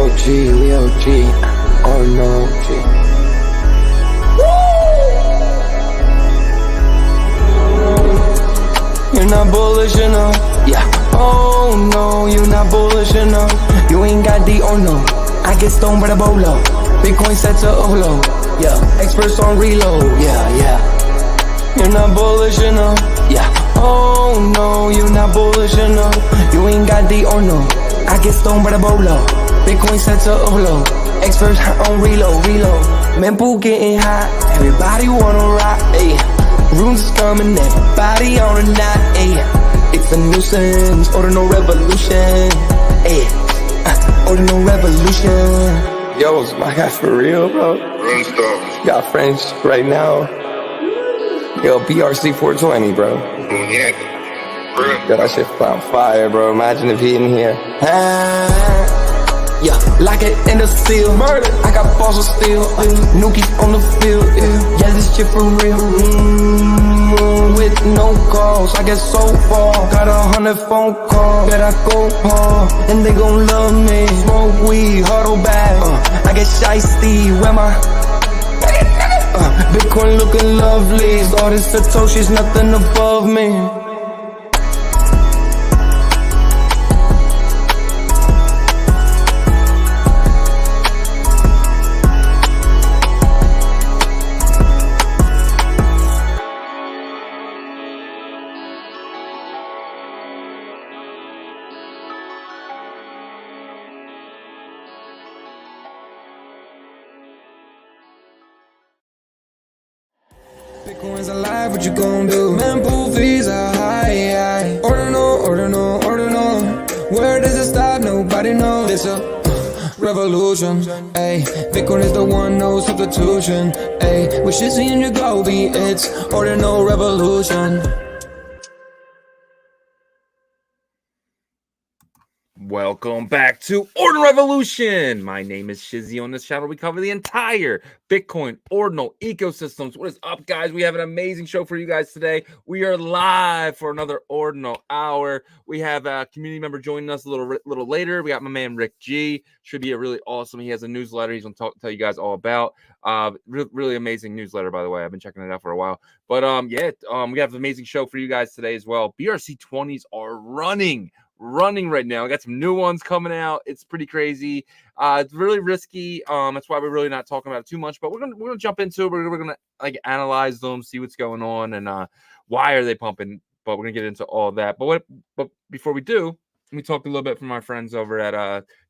OG, we OG. Oh no, G. You're not bullish enough, yeah. Oh no, you're not bullish enough. You ain't got D or no. I get stoned by the bolo. Bitcoin set to overload, yeah. Experts on reload, yeah. You're not bullish enough, yeah. Oh no, you're not bullish enough. You ain't got D or no. I get stoned by the bolo. Bitcoin set to overload. Experts on reload. Mempool getting hot. Everybody wanna rock, ayy. Runes is coming, everybody on a knot, ayy. It's a nuisance, Ordinal Revolution, ayy. Ordinal Revolution. Yo, it's my guy for real, bro. Got friends right now. Yo, BRC 420, bro. Yeah. Yo, that shit on fire, bro. Imagine if he in here. Yeah, like it in the seal. Merlin, I got balls of steel. Nukies on the field. Yeah, this shit for real. With no calls, I get so far. Got 100 phone calls that I go hard, and they gon' love me. Smoke weed, huddle back. I get shiesty. Where my Bitcoin looking lovely. All this Satoshi's nothing above me. Bitcoin's alive, what you gon' do? Mempool fees are high. Ordinal. Where does it stop? Nobody knows. It's a revolution, ayy. Bitcoin is the one, no substitution, ayy. With Shizzy and Yagobi, it's Ordinal Revolution. Welcome back to Ordinal Revolution. My name is Shizzy. On this channel, we cover the entire Bitcoin Ordinal ecosystems. What is up, guys? We have an amazing show for you guys today. We are live for another Ordinal hour. We have a community member joining us a little later. We got my man Rick G. Should be a really awesome. He has a newsletter he's going to tell you guys all about. Really amazing newsletter, by the way. I've been checking it out for a while. But we have an amazing show for you guys today as well. BRC20s are running right now. I got some new ones coming out. It's pretty crazy. It's really risky. That's why we're really not talking about it too much, but we're gonna jump into it. We're gonna like analyze them, see what's going on, and why are they pumping. But we're gonna get into all of that. But before we do, we talked a little bit from our friends over at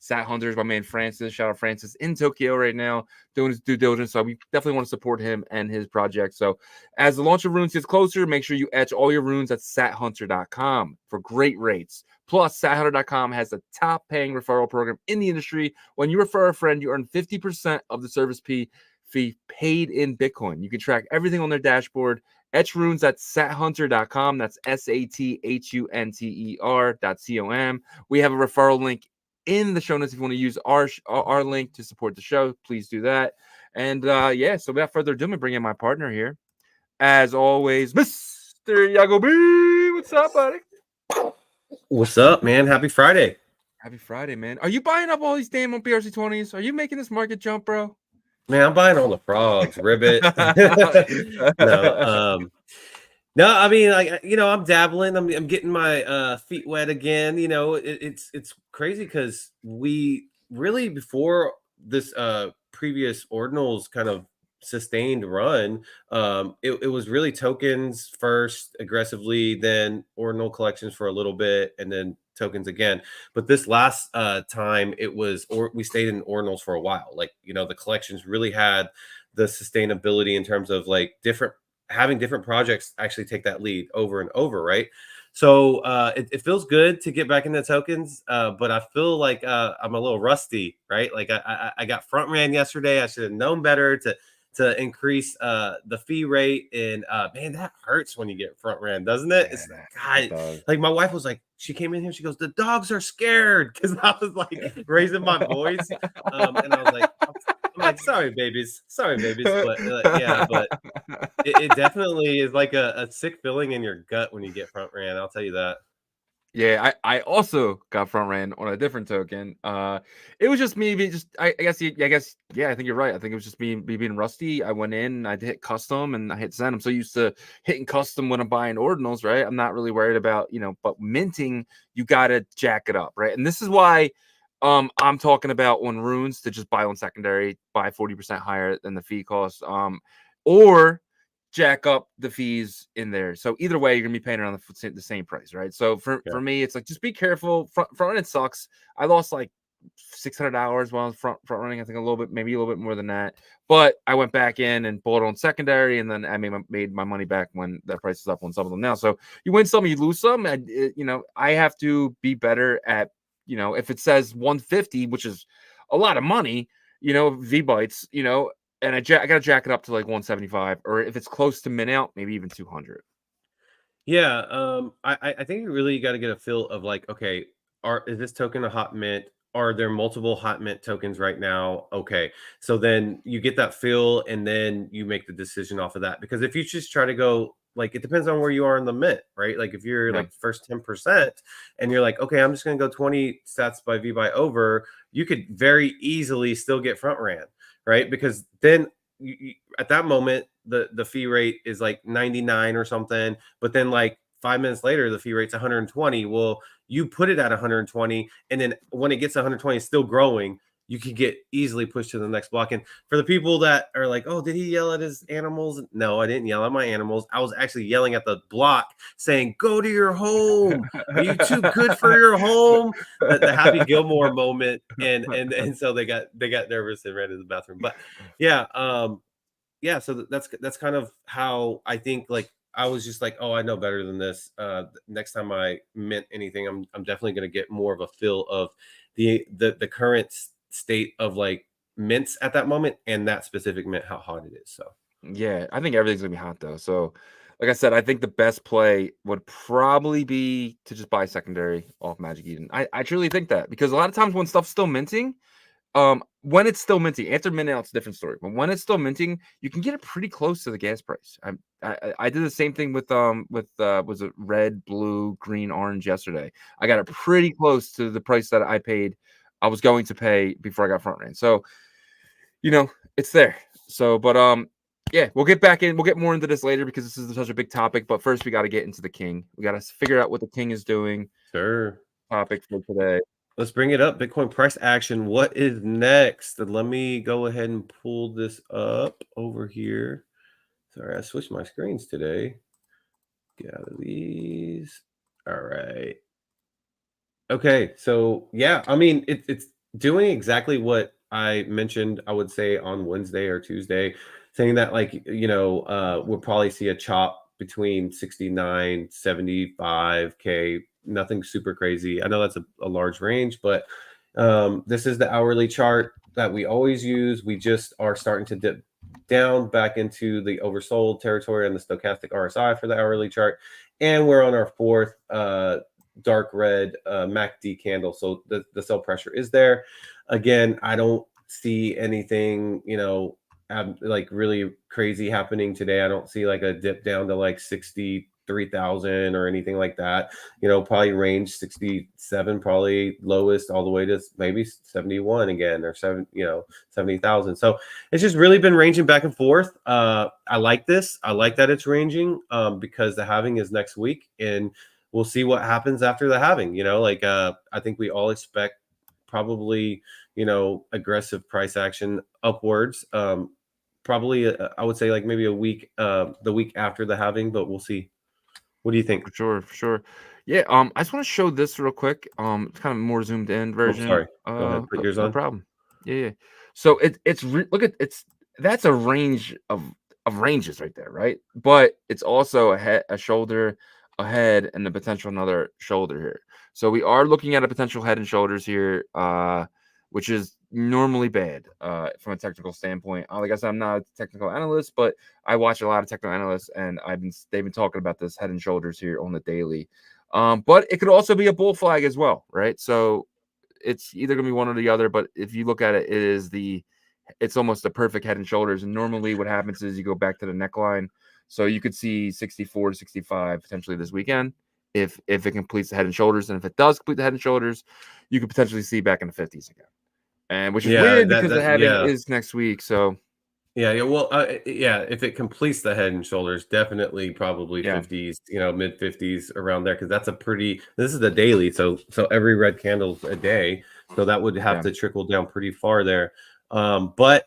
Sathunter. My man Francis, shout out Francis, in Tokyo right now doing his due diligence. So we definitely want to support him and his project. So as the launch of runes gets closer, make sure you etch all your runes at sathunter.com for great rates. Plus, Sathunter.com has the top paying referral program in the industry. When you refer a friend, you earn 50% of the service fee paid in Bitcoin. You can track everything on their dashboard. Etch runes at sathunter.com. That's sathunter.com. We have a referral link in the show notes if you want to use our link to support the show. Please do that. And so without further ado, I'm bring in my partner here. As always, Mr. Yagobi. What's up, buddy? What's up, man? Happy Friday. Happy Friday, man. Are you buying up all these damn BRC20s? Are you making this market jump, bro? Man, I'm buying all the frogs, ribbit. No, I mean, like, I'm dabbling. I'm getting my feet wet again. It's crazy because we really, before this previous Ordinals kind of sustained run, it was really tokens first aggressively, then Ordinal collections for a little bit, and then tokens again. But this last time we stayed in Ordinals for a while. Like, the collections really had the sustainability in terms of like having different projects actually take that lead over and over, right? So it feels good to get back into tokens, but I feel like I'm a little rusty, right? Like I got front ran yesterday. I should have known better to increase the fee rate, and man, that hurts when you get front ran, doesn't it? It like my wife was like, she came in here, she goes, the dogs are scared, because I was like raising my voice, and I was like, I'm like, sorry babies, but but it definitely is like a sick feeling in your gut when you get front ran, I'll tell you that. Yeah, I also got front ran on a different token. It was just me being I guess yeah, I think you're right. I think it was just me being rusty. I went in, I hit custom, and I hit send. I'm so used to hitting custom when I'm buying ordinals, right? I'm not really worried about but minting, you gotta jack it up, right? And this is why I'm talking about on runes to just buy on secondary, buy 40% higher than the fee cost, or jack up the fees in there. So either way, you're gonna be paying around the same price, right? So for me, it's like just be careful. Front running sucks. I lost like $600 while I was front running. I think a little bit, maybe a little bit more than that. But I went back in and bought on secondary, and then I made my money back when that price is up on some of them now. So you win some, you lose some. And I have to be better at if it says 150, which is a lot of money, V bytes, and I got to jack it up to like 175, or if it's close to min out, maybe even 200. Yeah, I think you really got to get a feel of like, okay, is this token a hot mint? Are there multiple hot mint tokens right now? Okay, so then you get that feel, and then you make the decision off of that. Because if you just try to go, like, it depends on where you are in the mint, right? Like if you're Yeah. like first 10%, and you're like, okay, I'm just gonna go 20 sats by V by over, you could very easily still get front ran, right? Because then at that moment the fee rate is like 99 or something, but then like 5 minutes later the fee rate's 120. Well, you put it at 120, and then when it gets 120, it's still growing. You can get easily pushed to the next block. And for the people that are like, oh, did he yell at his animals? No, I didn't yell at my animals. I was actually yelling at the block saying, go to your home. Are you too good for your home? The Happy Gilmore moment. And so they got nervous and ran to the bathroom. But yeah, so that's kind of how I think. Like I was just like, oh, I know better than this. Next time I mint anything, I'm definitely going to get more of a feel of the current state of like mints at that moment, and that specific mint, how hot it is. So Yeah, I think everything's gonna be hot though. So, like I said, I think the best play would probably be to just buy secondary off Magic Eden. I truly think that, because a lot of times when stuff's still minting, when it's still minting, after mint out, it's a different story. But when it's still minting, you can get it pretty close to the gas price. I did the same thing with was it red, blue, green, orange yesterday. I got it pretty close to the price that I was going to pay before I got front ran. So it's there. So, but yeah, we'll get back in. We'll get more into this later because this is such a big topic. But first, we got to get into the king. We got to figure out what the king is doing. sure, Topic for today. let's bring it up. Bitcoin price action. What is next? Let me go ahead and pull this up over here. Sorry, I switched my screens today. Gather these. All right. Okay, so yeah, I mean it's doing exactly what I mentioned, I would say on Wednesday or Tuesday, saying that like we'll probably see a chop between 69, 75K, nothing super crazy. I know that's a large range, but this is the hourly chart that we always use. We just are starting to dip down back into the oversold territory on the stochastic RSI for the hourly chart, and we're on our fourth dark red MACD candle. So the sell pressure is there. Again, I don't see anything, like really crazy happening today. I don't see like a dip down to like 63,000 or anything like that. Probably range 67, probably lowest all the way to maybe 71 again, or 70,000. So it's just really been ranging back and forth. I like this. I like that it's ranging because the halving is next week, and we'll see what happens after the halving. I think we all expect probably aggressive price action upwards. Probably I would say like maybe a week, the week after the halving, but we'll see. What do you think? For sure. Yeah. I just want to show this real quick. It's kind of more zoomed in Oh, version. sorry. Go ahead. Put yours No on. problem. Yeah. So look at that's a range of ranges right there, right? But it's also a head, a shoulder, a head, and the potential another shoulder here. So we are looking at a potential head and shoulders here, which is normally bad from a technical standpoint. Like I said, I'm not a technical analyst, but I watch a lot of technical analysts, and they've been talking about this head and shoulders here on the daily. But it could also be a bull flag as well, right? So it's either gonna be one or the other. But if you look at it, it's almost the perfect head and shoulders. And normally what happens is you go back to the neckline. So you could see 64 to 65 potentially this weekend. if it completes the head and shoulders. And if it does complete the head and shoulders, you could potentially see back in the 50s again. And which is weird because the halving is next week. So yeah. Well, yeah. If it completes the head and shoulders, definitely probably 50s, mid 50s around there, because that's a pretty. This is the daily, so every red candle's a day, so that would have to trickle down pretty far there. But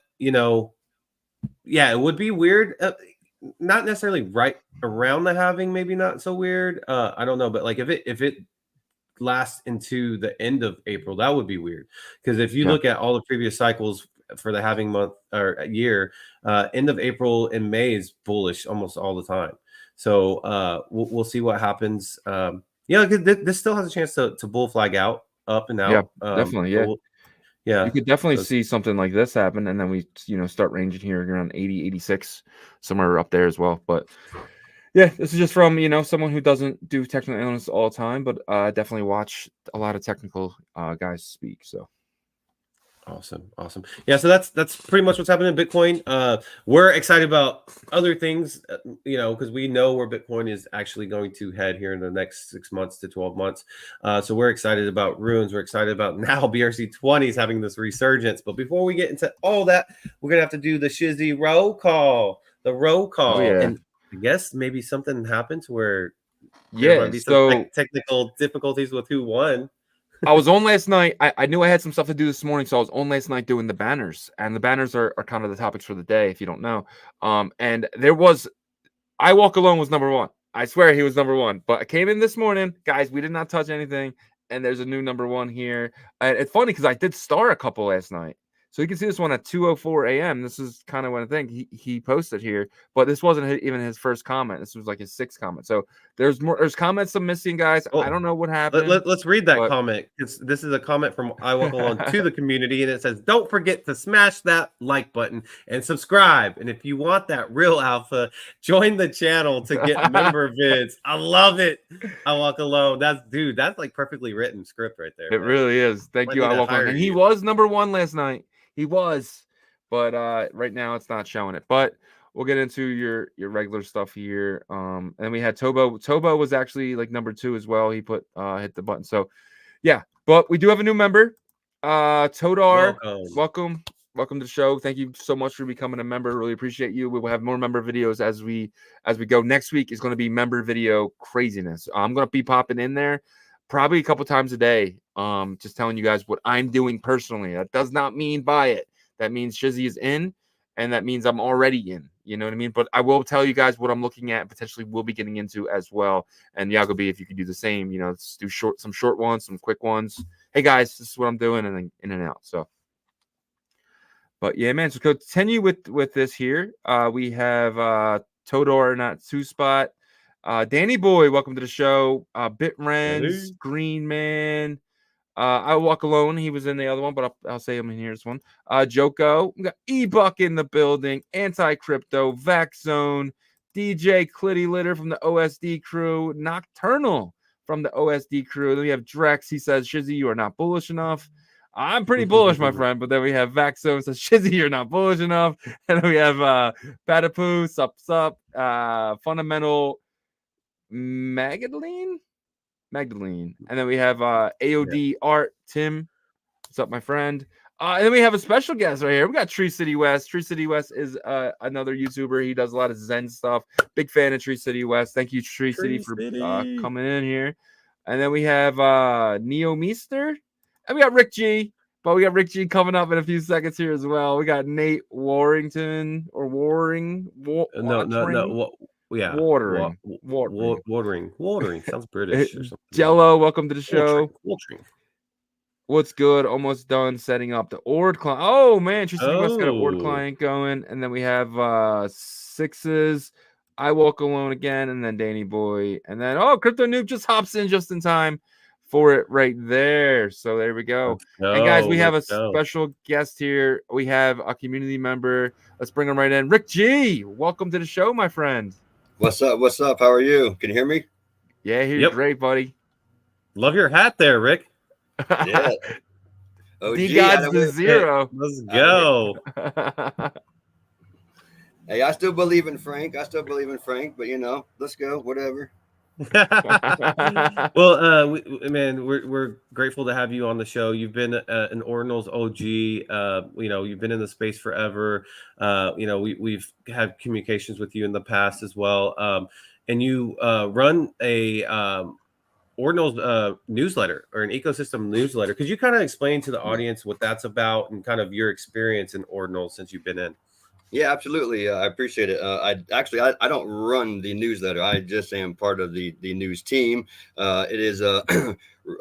yeah, it would be weird. Not necessarily right around the halving, maybe not so weird. I don't know, but like if it lasts into the end of April, that would be weird, because if you look at all the previous cycles for the halving month or year, end of April and May is bullish almost all the time. So we'll see what happens. This still has a chance to bull flag out, up and out. Definitely. You could definitely see something like this happen, and then we start ranging here around 80, 86, somewhere up there as well. But yeah, this is just from someone who doesn't do technical analysis all the time, but definitely watch a lot of technical guys speak. So awesome. Yeah, so that's pretty much what's happening in Bitcoin. We're excited about other things, because we know where Bitcoin is actually going to head here in the next 6 months to 12 months. So we're excited about runes. We're excited about now BRC20 is having this resurgence. But before we get into all that, we're gonna have to do the Shizzy roll call. The roll call. Oh, yeah. And I guess maybe something happened to where there might be some technical difficulties with who won. I was on last night. I knew I had some stuff to do this morning, so I was on last night doing the banners, and the banners are kind of the topics for the day, if you don't know. And there was, I Walk Alone was number one. I swear he was number one. But I came in this morning, guys. We did not touch anything, and there's a new number one here. And it's funny because I did star a couple last night. So you can see this one at 2:04 a.m. This is kind of one thing he posted here, but this wasn't even his first comment. This was like his sixth comment. So there's comments I'm missing, guys. I don't know what happened. Let's read that comment. This is a comment from I Walk Alone to the community, and it says, "Don't forget to smash that like button and subscribe. And if you want that real alpha, join the channel to get member vids." I love it. I Walk Alone. That's like perfectly written script right there. It really is. Thank you, I Walk Alone. And he was number one last night. He was, but right now it's not showing it. But we'll get into your regular stuff here. And then we had Tobo. Tobo was actually like number two as well. He hit the button. So yeah, but we do have a new member. Todar, welcome to the show. Thank you so much for becoming a member. Really appreciate you. We will have more member videos as we go. Next week is going to be member video craziness. I'm going to be popping in there probably a couple times a day, just telling you guys what I'm doing personally. That does not mean buy it. That means Shizzy is in, and that means I'm already in. You know what I mean? But I will tell you guys what I'm looking at, potentially will be getting into as well. And Yagobi, if you could do the same, let's do some short ones, some quick ones. Hey guys, this is what I'm doing, and then in and out. So, but yeah, man. So continue with this here. We have Todor, not Two Spot. Danny Boy, welcome to the show. Bitrens, Green Man. I Walk Alone. He was in the other one, but I'll say him in here. This one. Joko. We got E-Buck in the building. Anti-Crypto. Vaxzone. DJ Clitty Litter from the OSD crew. Nocturnal from the OSD crew. Then we have Drex. He says, Shizzy, you are not bullish enough. I'm pretty bullish, my friend. But then we have Vaxzone says, Shizzy, you're not bullish enough. And then we have Patapoo, Sup, Fundamental Magdalene, and then we have AOD Art Tim. What's up, my friend? And then we have a special guest right here. We got Tree City West. Tree City West is another YouTuber. He does a lot of Zen stuff. Big fan of Tree City West. Thank you, Tree City, for coming in here. And then we have Neo Meester, and we got Rick G. But we got Rick G coming up in a few seconds here as well. We got Nate Warrington or Watering. Yeah, watering sounds British or something. Jello, welcome to the show. Watering. What's good? Almost done setting up the Ord client. Oh man, Tristan West got an Ord client going, and then we have Sixes. I Walk Alone again, and then Danny Boy, and then Crypto Noob just hops in just in time for it right there. So there we go. And guys, we have a special guest here. We have a community member. Let's bring him right in. Rick G, welcome to the show, my friend. What's up? How are you? Can you hear me? Yeah, you're great, buddy. Love your hat there, Rick. Yeah. D God's the zero. Let's go. Hey, I still believe in Frank. But let's go. Whatever. Well, man, we're grateful to have you on the show. You've been an Ordinals OG. You've been in the space forever. We've had communications with you in the past as well. And you run a Ordinals newsletter or an ecosystem newsletter. Could you kind of explain to the audience what that's about and kind of your experience in Ordinals since you've been in? Yeah, absolutely. I appreciate it. I don't run the newsletter. I just am part of the news team. It is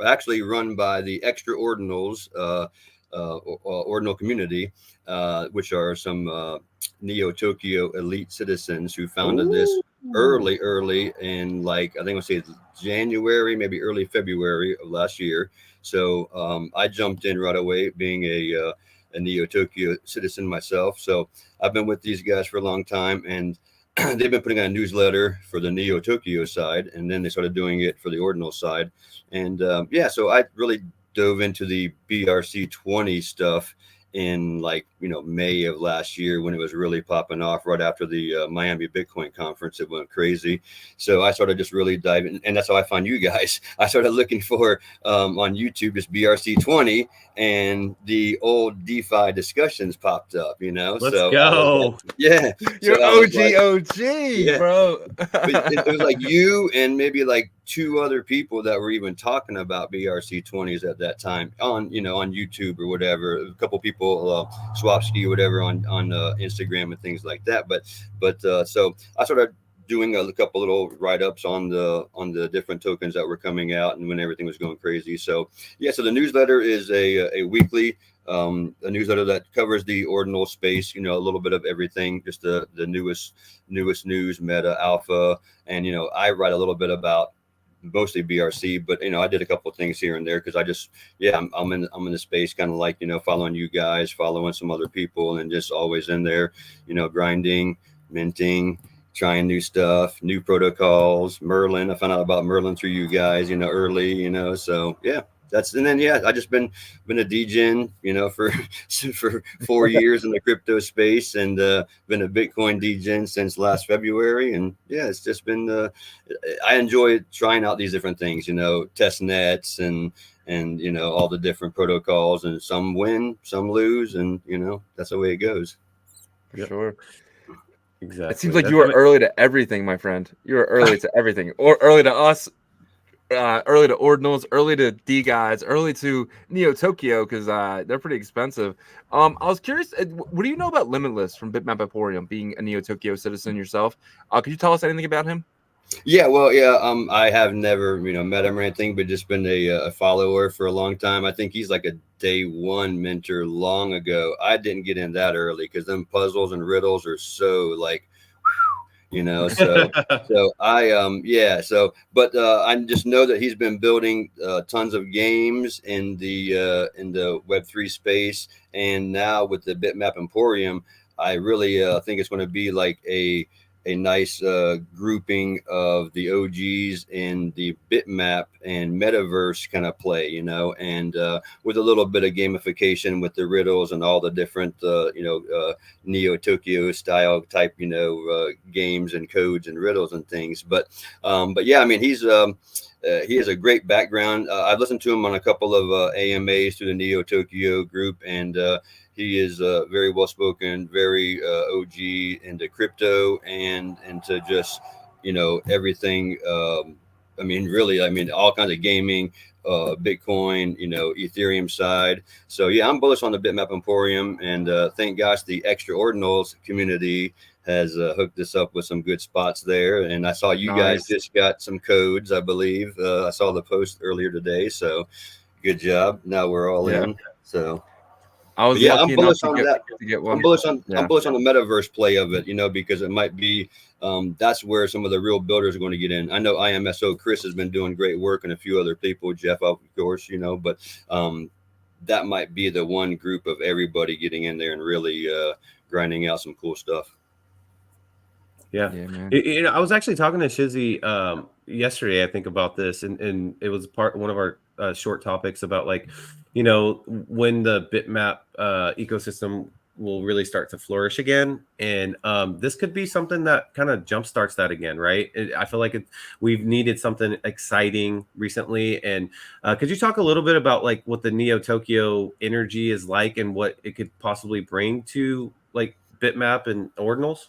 actually run by the extra ordinals, ordinal community, which are some Neotokyo elite citizens who founded this early in, like, I think I'll say it's January, maybe early February of last year. So I jumped in right away, being a Neotokyo citizen myself. So I've been with these guys for a long time, and they've been putting out a newsletter for the Neotokyo side, and then they started doing it for the Ordinal side. And so I really dove into the BRC20 stuff in, like, May of last year, when it was really popping off right after the Miami Bitcoin conference. It went crazy. So I started just really diving, and that's how I found you guys. I started looking for on YouTube just BRC20, and the old DeFi discussions popped up, Let's so go. yeah, You're so OG, yeah. bro. But it was like you and maybe like two other people that were even talking about BRC20s at that time on YouTube or whatever. A couple people, Swapski or whatever, on Instagram and things like that. But so I started doing a couple little write-ups on the different tokens that were coming out and when everything was going crazy. So so the newsletter is a weekly a newsletter that covers the ordinal space, a little bit of everything, just the newest news, meta, alpha, and I write a little bit about mostly BRC, but I did a couple of things here and there because I just I'm in the space, kind of like following you guys, following some other people, and just always in there, grinding, minting, trying new stuff, new protocols. Merlin, I found out about Merlin through you guys, early, so yeah. And then I just been a DGen, for 4 years in the crypto space, and been a Bitcoin DGen since last February. And it's just been I enjoy trying out these different things, test nets and all the different protocols, and some win, some lose, and that's the way it goes. For sure. Exactly. It seems like you were early to everything, my friend. You were early to everything, or early to us. Early to ordinals, early to D guys, early to Neotokyo, because they're pretty expensive. I was curious, what do you know about Limitless from Bitmap Emporium, being a Neotokyo citizen yourself? Could you tell us anything about him? I have never met him or anything, but just been a follower for a long time. I think he's like a day one mentor long ago. I didn't get in that early because them puzzles and riddles are so like so I just know that he's been building tons of games in the Web3 space, and now with the Bitmap Emporium, I really think it's going to be like a nice grouping of the OGs in the Bitmap and metaverse kind of play, and with a little bit of gamification with the riddles and all the different, Neotokyo style type, games and codes and riddles and things. But yeah, I mean, he has a great background. I've listened to him on a couple of AMAs through the Neotokyo group, and he is very well spoken, very OG into crypto and into just everything. Really, all kinds of gaming, Bitcoin, Ethereum side. So yeah, I'm bullish on the Bitmap Emporium, and thank gosh the extra ordinals community has hooked us up with some good spots there. And I saw you guys just got some codes, I believe. I saw the post earlier today, so good job. Now we're all in. So I was lucky enough to get one. I'm bullish on the metaverse play of it, because it might be that's where some of the real builders are going to get in. I know IMSO Chris has been doing great work, and a few other people, Jeff, of course, but that might be the one group of everybody getting in there and really grinding out some cool stuff. Yeah, man. I was actually talking to Shizzy yesterday, I think, about this, and it was one of our short topics about, like, when the Bitmap ecosystem will really start to flourish again. And this could be something that kind of jumpstarts that again, right? I feel like we've needed something exciting recently. And could you talk a little bit about like what the Neotokyo energy is like and what it could possibly bring to like Bitmap and Ordinals?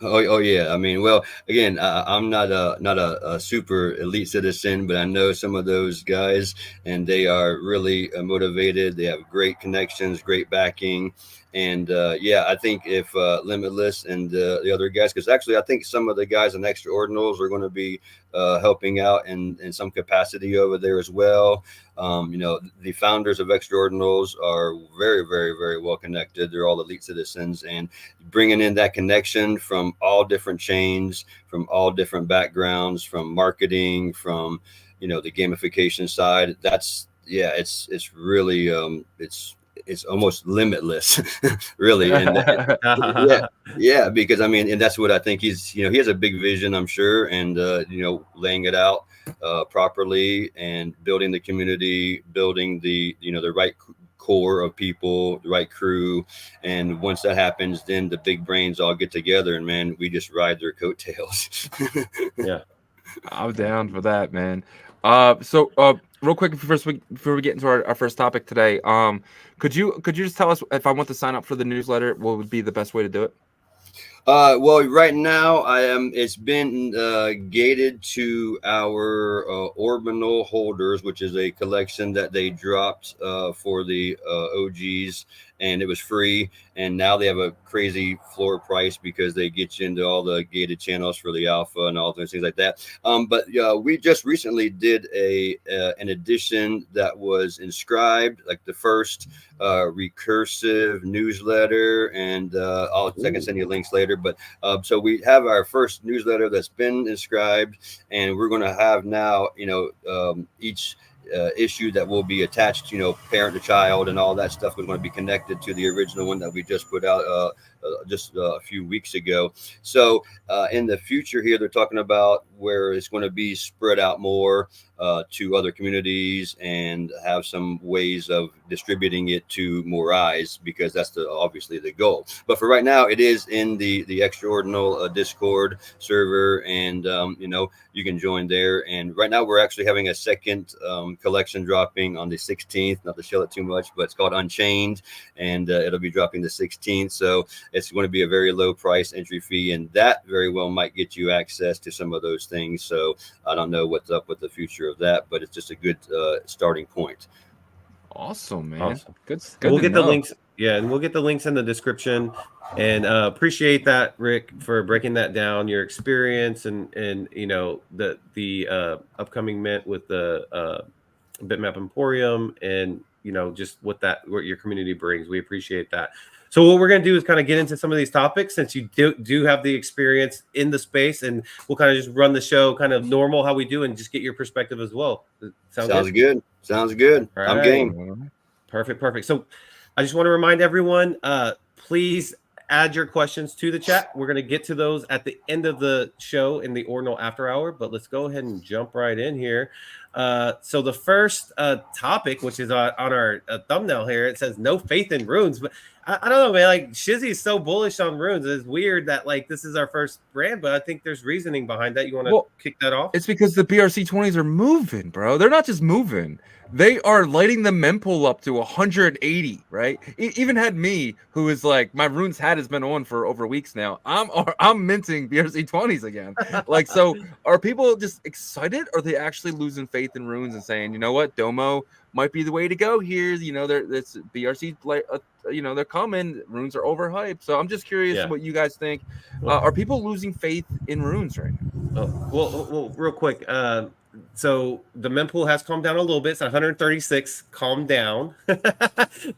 Oh yeah. I mean, well, again, I'm not a super elite citizen, but I know some of those guys, and they are really motivated. They have great connections, great backing, and yeah, I think if Limitless and the other guys, because actually, I think some of the guys in Extra Ordinals are going to be helping out in some capacity over there as well. You know, the founders of Extra Ordinals are very, very, very well connected. They're all elite citizens, and bringing in that connection from all different chains, from all different backgrounds, from marketing, from, you know, the gamification side. That's, yeah, it's really it's almost limitless, really. And yeah, because I mean, and that's what I think he's, you know, he has a big vision, I'm sure, and you know, laying it out properly and building the community, building the, you know, the right core of people, the right crew. And once that happens, then the big brains all get together, and man, we just ride their coattails. Yeah. I'm down for that, man. So real quick before we get into our first topic today, could you just tell us if I want to sign up for the newsletter, what would be the best way to do it? Well, right now it's been gated to our Ordinal holders, which is a collection that they dropped for the OGs, and it was free. And now they have a crazy floor price because they get you into all the gated channels for the alpha and all those things like that. But we just recently did an edition that was inscribed, like the first recursive newsletter, and I can send you links later. But so we have our first newsletter that's been inscribed, and we're going to have now, you know, each issue that will be attached, you know, parent to child and all that stuff is going to be connected to the original one that we just put out just a few weeks ago. So in the future here, they're talking about where it's going to be spread out more to other communities and have some ways of distributing it to more eyes, because that's obviously the goal. But for right now, it is in the Extraordinal Discord server, and you know, you can join there. And right now we're actually having a second collection dropping on the 16th, not to show it too much, but it's called Unchained, and it'll be dropping the 16th. So it's going to be a very low price entry fee, and that very well might get you access to some of those things. So I don't know what's up with the future of that, but it's just a good starting point. Awesome, man. Awesome. Good. We'll get the links. Yeah, and we'll get the links in the description. And appreciate that, Rick, for breaking that down, your experience, and you know, the upcoming mint with the Bitmap Emporium, and you know, just what your community brings. We appreciate that. So what we're going to do is kind of get into some of these topics, since you do have the experience in the space, and we'll kind of just run the show kind of normal how we do, and just get your perspective as well. Sounds good. Sounds good. All I'm right. game. Perfect. So I just want to remind everyone, please add your questions to the chat. We're going to get to those at the end of the show in the Ordinal After Hour, but let's go ahead and jump right in here. So the first topic, which is on our thumbnail here, it says no faith in runes. But I don't know, man. Like, Shizzy is so bullish on runes. It's weird that like this is our first brand, but I think there's reasoning behind that. You want to kick that off? It's because the BRC20s are moving, bro. They're not just moving. They are lighting the mempool up to 180, right? Even had me, who is like, my runes hat has been on for over weeks now. I'm minting BRC20s again. Like, so are people just excited? Or are they actually losing faith in runes and saying, you know what, Domo might be the way to go here? You know, it's BRC, you know, they're coming. Runes are overhyped. So I'm just curious what you guys think. Are people losing faith in runes right now? Well, real quick. So the mempool has calmed down a little bit. It's 136, calm down.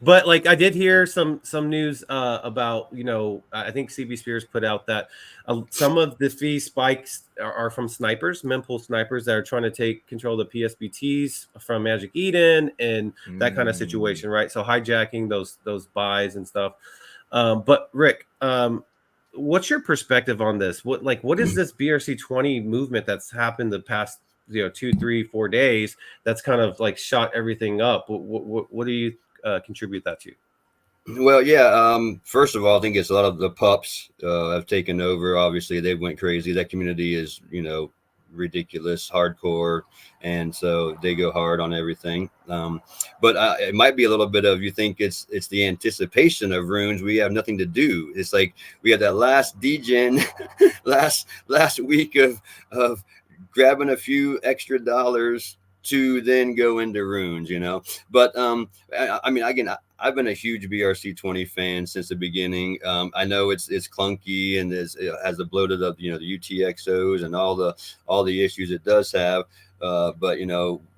But like, I did hear some news about, you know, I think CB Spears put out that some of the fee spikes are from snipers, mempool snipers that are trying to take control of the PSBTs from Magic Eden and that kind of situation, right? So hijacking those buys and stuff. But Rick, what's your perspective on this? What is this BRC20 movement that's happened the past 2, 3, 4 days that's kind of like shot everything up? What do you contribute that to? Well, yeah. First of all, I think it's a lot of the pups have taken over. Obviously, they went crazy. That community is, ridiculous, hardcore, and so they go hard on everything. But it might be a little bit of, you think it's the anticipation of runes. We have nothing to do. It's like we had that last degen last week of grabbing a few extra dollars to then go into runes, But I mean, again, I've been a huge BRC20 fan since the beginning. I know it's clunky and it has the bloated of the UTXOs and all the issues it does have. But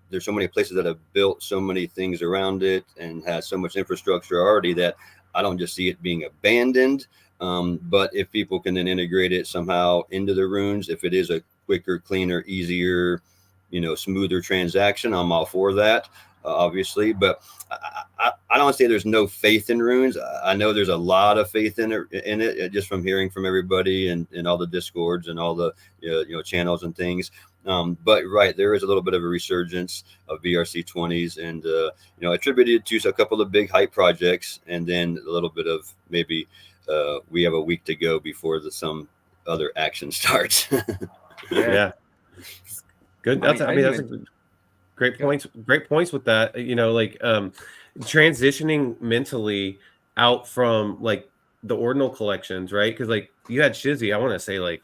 there's so many places that have built so many things around it and has so much infrastructure already that I don't just see it being abandoned. But if people can then integrate it somehow into the runes, if it is a quicker, cleaner, easier, smoother transaction, I'm all for that, obviously. But I don't say there's no faith in runes. I know there's a lot of faith in it just from hearing from everybody and all the discords and all the channels and things. But right, there is a little bit of a resurgence of BRC20s, and attributed to a couple of big hype projects, and then a little bit of maybe we have a week to go before some other action starts. Yeah. Good. That's great points. Great points with that. Transitioning mentally out from like the ordinal collections, right? Because like you had Shizzy, I want to say like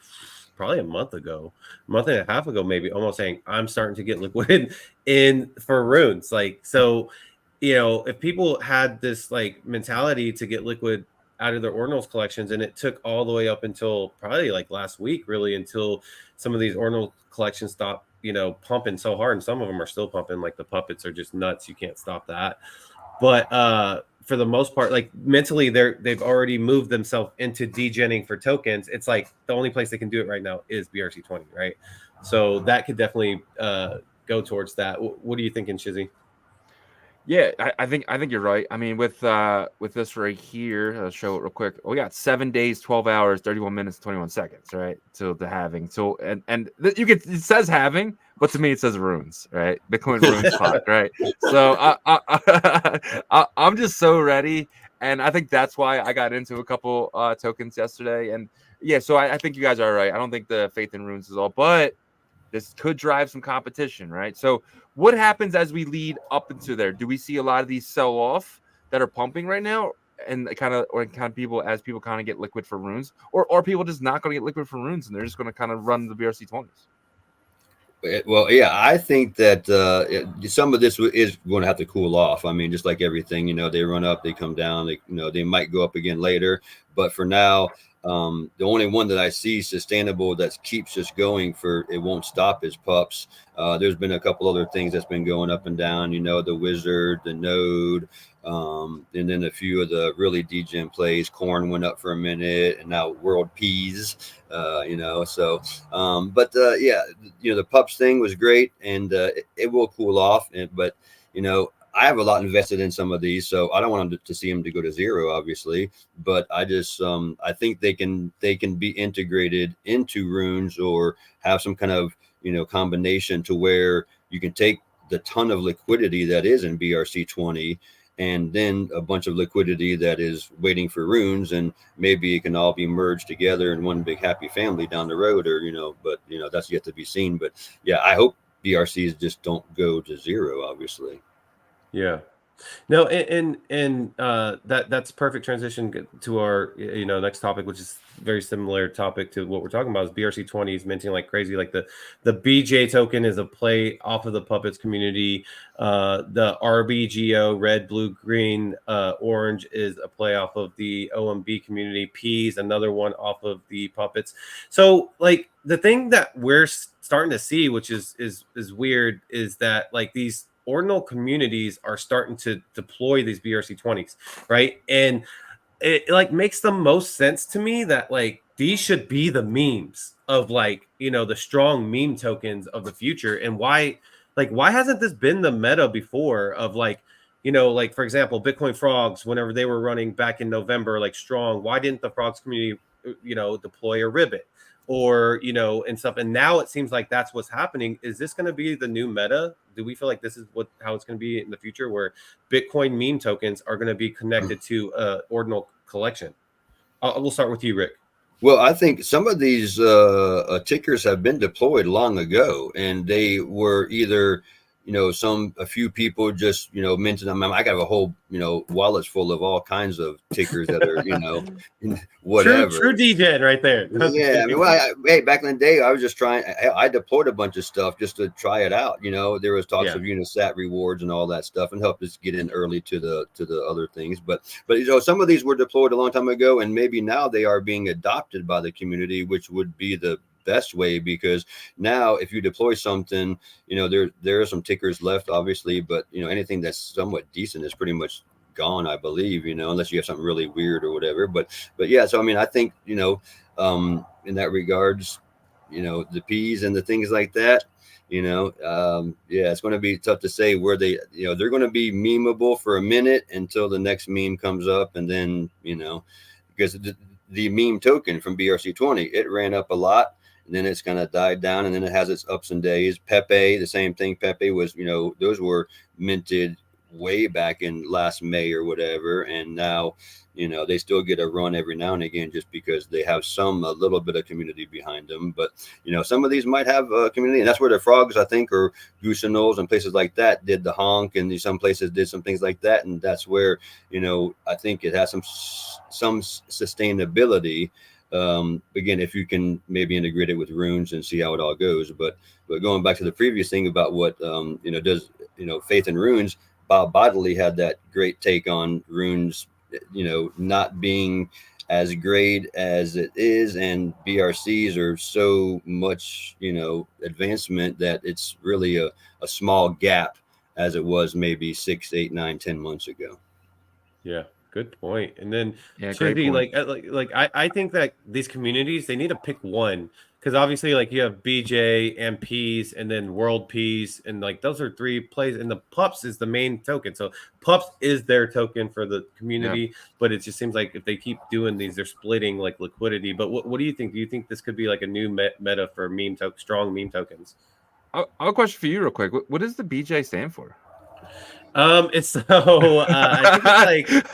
probably a month and a half ago, maybe, almost saying I'm starting to get liquid in for runes. Like, so, if people had this like mentality to get liquid out of their ordinals collections, and it took all the way up until probably like last week, really, until some of these ordinal collections stopped pumping so hard, and some of them are still pumping. Like the puppets are just nuts, you can't stop that. But for the most part, like mentally they've already moved themselves into degenning for tokens. It's like the only place they can do it right now is BRC20, right? So that could definitely go towards that. What are you thinking, Shizzy? Yeah, I think you're right. I mean, with this right here, I'll show it real quick. We got 7 days, 12 hours, 31 minutes, 21 seconds, right? Till the halving. So you get, it says halving, but to me it says runes, right? Bitcoin runes spot, right? So I'm just so ready, and I think that's why I got into a couple tokens yesterday. And yeah, so I think you guys are right. I don't think the faith in runes is all, but this could drive some competition, right? So what happens as we lead up into there? Do we see a lot of these sell off that are pumping right now, and kind of people kind of get liquid for runes, or are people just not going to get liquid for runes and they're just going to kind of run the BRC20s? Well, yeah, I think that some of this is going to have to cool off. I mean, just like everything, they run up, they come down, they might go up again later. But for now, the only one that I see sustainable that keeps us going for it won't stop is pups. There's been a couple other things that's been going up and down, the wizard, the node, and then a few of the really degen plays. Corn went up for a minute, and now world peas, so yeah, the pups thing was great, and it will cool off, but I have a lot invested in some of these, so I don't want them to see them to go to zero, obviously. But I just I think they can be integrated into runes, or have some kind of combination to where you can take the ton of liquidity that is in BRC20, and then a bunch of liquidity that is waiting for runes, and maybe it can all be merged together in one big happy family down the road, or but that's yet to be seen. But yeah, I hope BRCs just don't go to zero, obviously. Yeah. No, and that's perfect transition to our next topic, which is very similar topic to what we're talking about, is BRC20s minting like crazy. Like the BJ token is a play off of the puppets community. The RBGO, red, blue, green, orange, is a play off of the OMB community. Peas, another one off of the puppets. So like the thing that we're starting to see, which is weird, is that like these ordinal communities are starting to deploy these BRC20s, right? And it like makes the most sense to me that like these should be the memes of like the strong meme tokens of the future. And why hasn't this been the meta before of like like for example Bitcoin frogs, whenever they were running back in November like strong, why didn't the frogs community deploy a ribbit? or and stuff. And now it seems like that's what's happening. Is this going to be the new meta? Do we feel like this is how it's going to be in the future, where Bitcoin meme tokens are going to be connected to ordinal collection? We'll start with you, Rick. Well, I think some of these tickers have been deployed long ago, and they were either, a few people just, minted them. I got a whole, wallets full of all kinds of tickers that are, whatever. True degen right there. Yeah, I mean, hey, back in the day, I was just trying. I deployed a bunch of stuff just to try it out. There was talks of Unisat rewards and all that stuff, and helped us get in early to the other things. But some of these were deployed a long time ago, and maybe now they are being adopted by the community, which would be the best way, because now if you deploy something, there are some tickers left, obviously, but anything that's somewhat decent is pretty much gone, I believe, unless you have something really weird or whatever. But yeah, so I mean, I think in that regards, the P's and the things like that, it's going to be tough to say where they, they're going to be memeable for a minute until the next meme comes up, and then because the meme token from BRC20, it ran up a lot, and then it's kind of died down, and then it has its ups and days. Pepe, the same thing. Pepe was, those were minted way back in last May or whatever, and now they still get a run every now and again, just because they have a little bit of community behind them. But some of these might have a community, and that's where the frogs, I think, or Goosenolls and places like that did the honk, and some places did some things like that, and that's where I think it has some sustainability. Again, if you can maybe integrate it with runes and see how it all goes. But going back to the previous thing about what does faith in runes, Bob Bodley had that great take on runes, not being as great as it is, and BRCs are so much, advancement that it's really a small gap as it was maybe 6, 8, 9, 10 months ago. Yeah. Good point. And then Shizzy, I think that these communities, they need to pick one, because obviously you have BJ and Ps, and then World Ps, and those are 3 plays, and the Pups is the main token. So Pups is their token for the community, but it just seems like if they keep doing these, they're splitting liquidity. But what do you think? Do you think this could be a new meta for strong meme tokens? I have a question for you real quick. What does the BJ stand for? It's so I think it's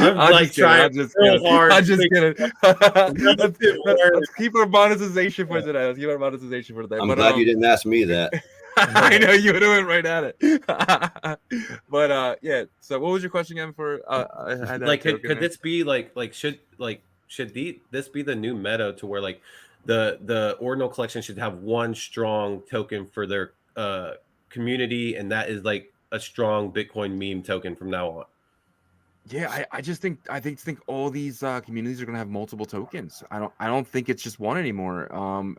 I'm trying so hard. I'm just kidding. Let's keep our monetization for today. I'm glad you didn't ask me that. I know you would have went right at it. But yeah. So what was your question again? For could this be should this be the new meta to where the ordinal collection should have one strong token for their community, and that is a strong Bitcoin meme token from now on? Yeah, I think all these communities are gonna have multiple tokens. I don't think it's just one anymore.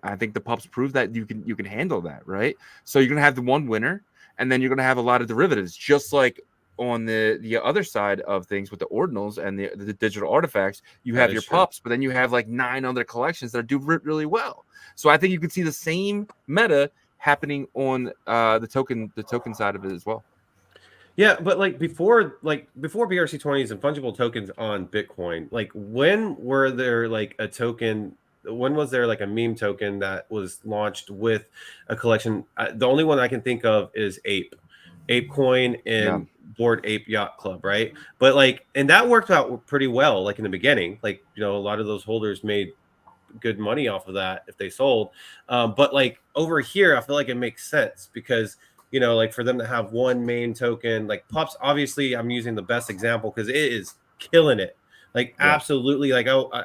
I think the Pups prove that you can handle that, right? So you're gonna have the one winner, and then you're gonna have a lot of derivatives, just like on the other side of things with the ordinals and the digital artifacts. You have your Pups, but then you have 9 other collections that do really well. So I think you could see the same meta happening on the token side of it as well. Yeah, but before BRC20s and fungible tokens on Bitcoin, when were there a token? When was there a meme token that was launched with a collection? The only one I can think of is ApeCoin and Bored Ape Yacht Club, right? But and that worked out pretty well. In the beginning, a lot of those holders made good money off of that if they sold. But over here, I feel it makes sense, because for them to have one main token, Pups, obviously I'm using the best example because it is killing it. Absolutely. I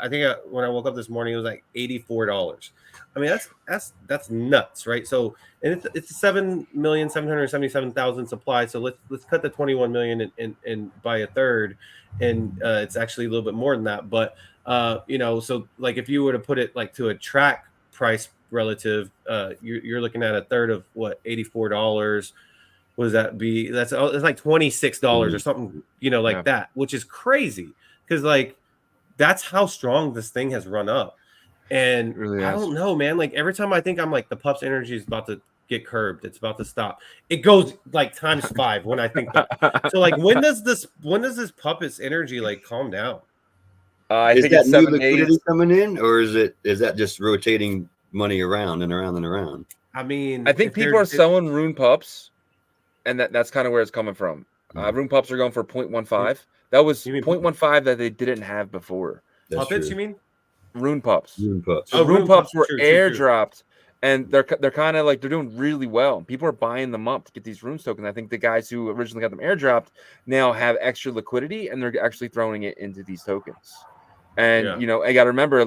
think when I woke up this morning, it was $84. I mean, that's nuts, right? So, and it's 7,777,000 supply. So let's cut the 21 million and by a third, and it's actually a little bit more than that. But so if you were to put it to a track price relative, you're looking at a third of what, $84. What does that be? It's $26 or something, that, which is crazy, because that's how strong this thing has run up. And really I don't know, man. Every time I think I'm the Pups energy is about to get curbed, it's about to stop, it goes times 5 when I think that. So when does this Puppets energy calm down? I Is think that it's new 7 liquidity days. coming in, or is that just rotating money around and around and around? I mean, I think if people they're are selling rune pups, and that's kind of where it's coming from. Mhm. Rune pups are going for 0.15. That was You mean 0.15 that they didn't have before. That's puppets, true. you mean? Rune pups. Moon pups. The Oh, rune rune pups pups. were True, true, true. airdropped, and they're kind of like they're doing really well. People are buying them up to get these runes tokens. I think the guys who originally got them airdropped now have extra liquidity, and they're actually throwing it into these tokens. And Yeah. you know, I got to remember,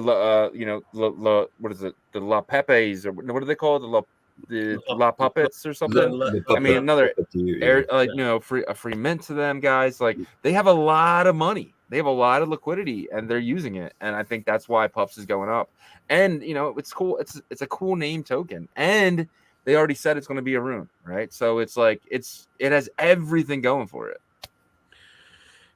you know, what is it? The La Pepes, or what do they call it? The La Puppets or something. The I mean, another puppeteer, yeah. you know, a free mint to them guys. Like they have a lot of money, they have a lot of liquidity, and they're using it. And I think that's why Pups is going up. And you know, it's cool. It's a cool name token, and they already said it's going to be a rune, right? So it's like it has everything going for it.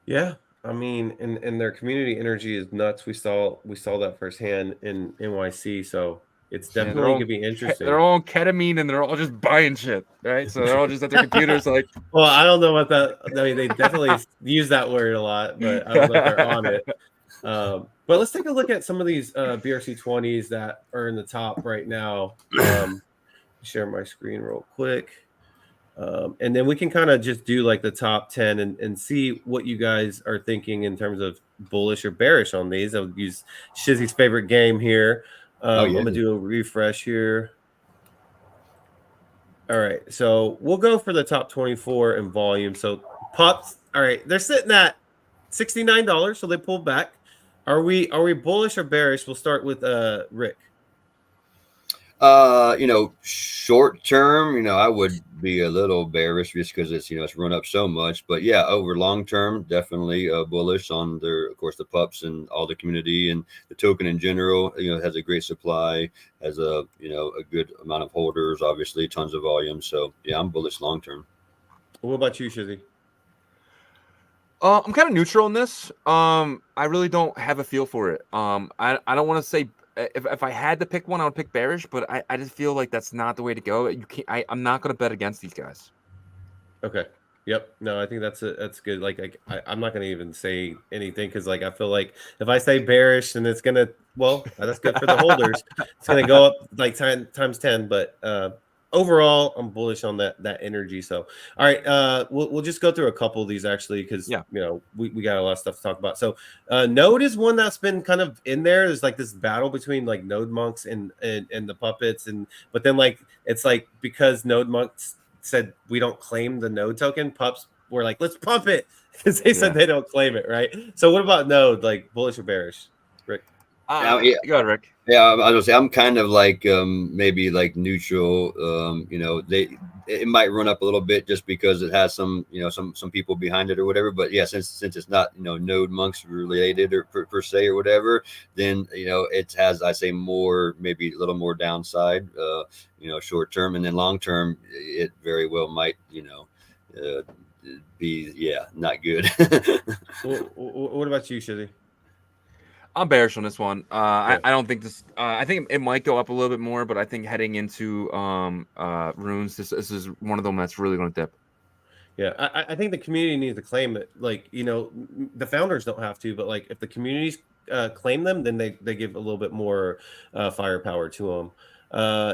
Yeah, I mean, and their community energy is nuts. We saw that firsthand in NYC, so it's Yeah, definitely gonna be interesting. they're all on ketamine, and they're all just buying shit, right? So they're all just at their computers, like. Well, I don't know what that. I mean, they definitely use that word a lot, but I don't know if they're on it. But let's take a look at some of these BRC20s that are in the top right now. Share my screen real quick. And then we can kind of just do like the top 10 and see what you guys are thinking in terms of bullish or bearish on these. I'll use Shizzy's favorite game here. Yeah. I'm gonna do a refresh here. All right, so we'll go for the top 24 in volume. So Pups, all right, they're sitting at $69, so they pulled back. Are we bullish or bearish? We'll start with Rick. You know, short term, you know, I would be a little bearish just because it's, you know, it's run up so much. But yeah, over long term, definitely bullish on their, of course, the pups and all the community and the token in general. You know, has a great supply, has a, you know, a good amount of holders, obviously, tons of volume. So yeah, I'm bullish long term. What about you, Shizzy? I'm kind of neutral in this. I really don't have a feel for it. I don't want to say if I had to pick one, I would pick bearish, but I just feel like that's not the way to go. You can't. I'm not going to bet against these guys. Okay. Yep. No, I think that's good. Like I'm not gonna even say anything because like I feel like if I say bearish, then it's gonna that's good for the holders. It's gonna go up like times 10. But overall, I'm bullish on that energy. So all right, we'll just go through a couple of these actually because Yeah. you know we got a lot of stuff to talk about. So Node is one that's been kind of in there. There's like this battle between like Node monks and the puppets, but then like it's like because Node monks said we don't claim the Node token, Pups were like, let's pump it because they said they don't claim it, right? So what about Node, like bullish or bearish, Rick? Yeah. Go ahead, Rick. Yeah, I was gonna say I'm kind of like maybe like neutral. You know, it might run up a little bit just because it has some, you know, some people behind it or whatever. But yeah, since it's not, you know, Node monks related or per se or whatever, then you know it has, I say, more, maybe a little more downside. You know, short term, and then long term, it very well might, you know, be not good. What about you, Shizzy? I'm bearish on this one. I don't think this. I think it might go up a little bit more, but I think heading into runes, this is one of them that's really going to dip. Yeah, I think the community needs to claim it. Like, you know, the founders don't have to, but like if the communities claim them, then they give a little bit more firepower to them.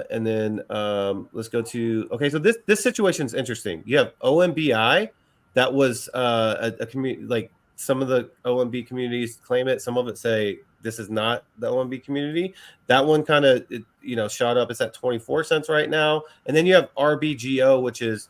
And then let's go to okay. So this situation is interesting. You have OMBI, that was a community. Like some of the OMB communities claim it. Some of it say this is not the OMB community. That one kind of you know shot up. It's at 24 cents right now. And then you have RBGO, which is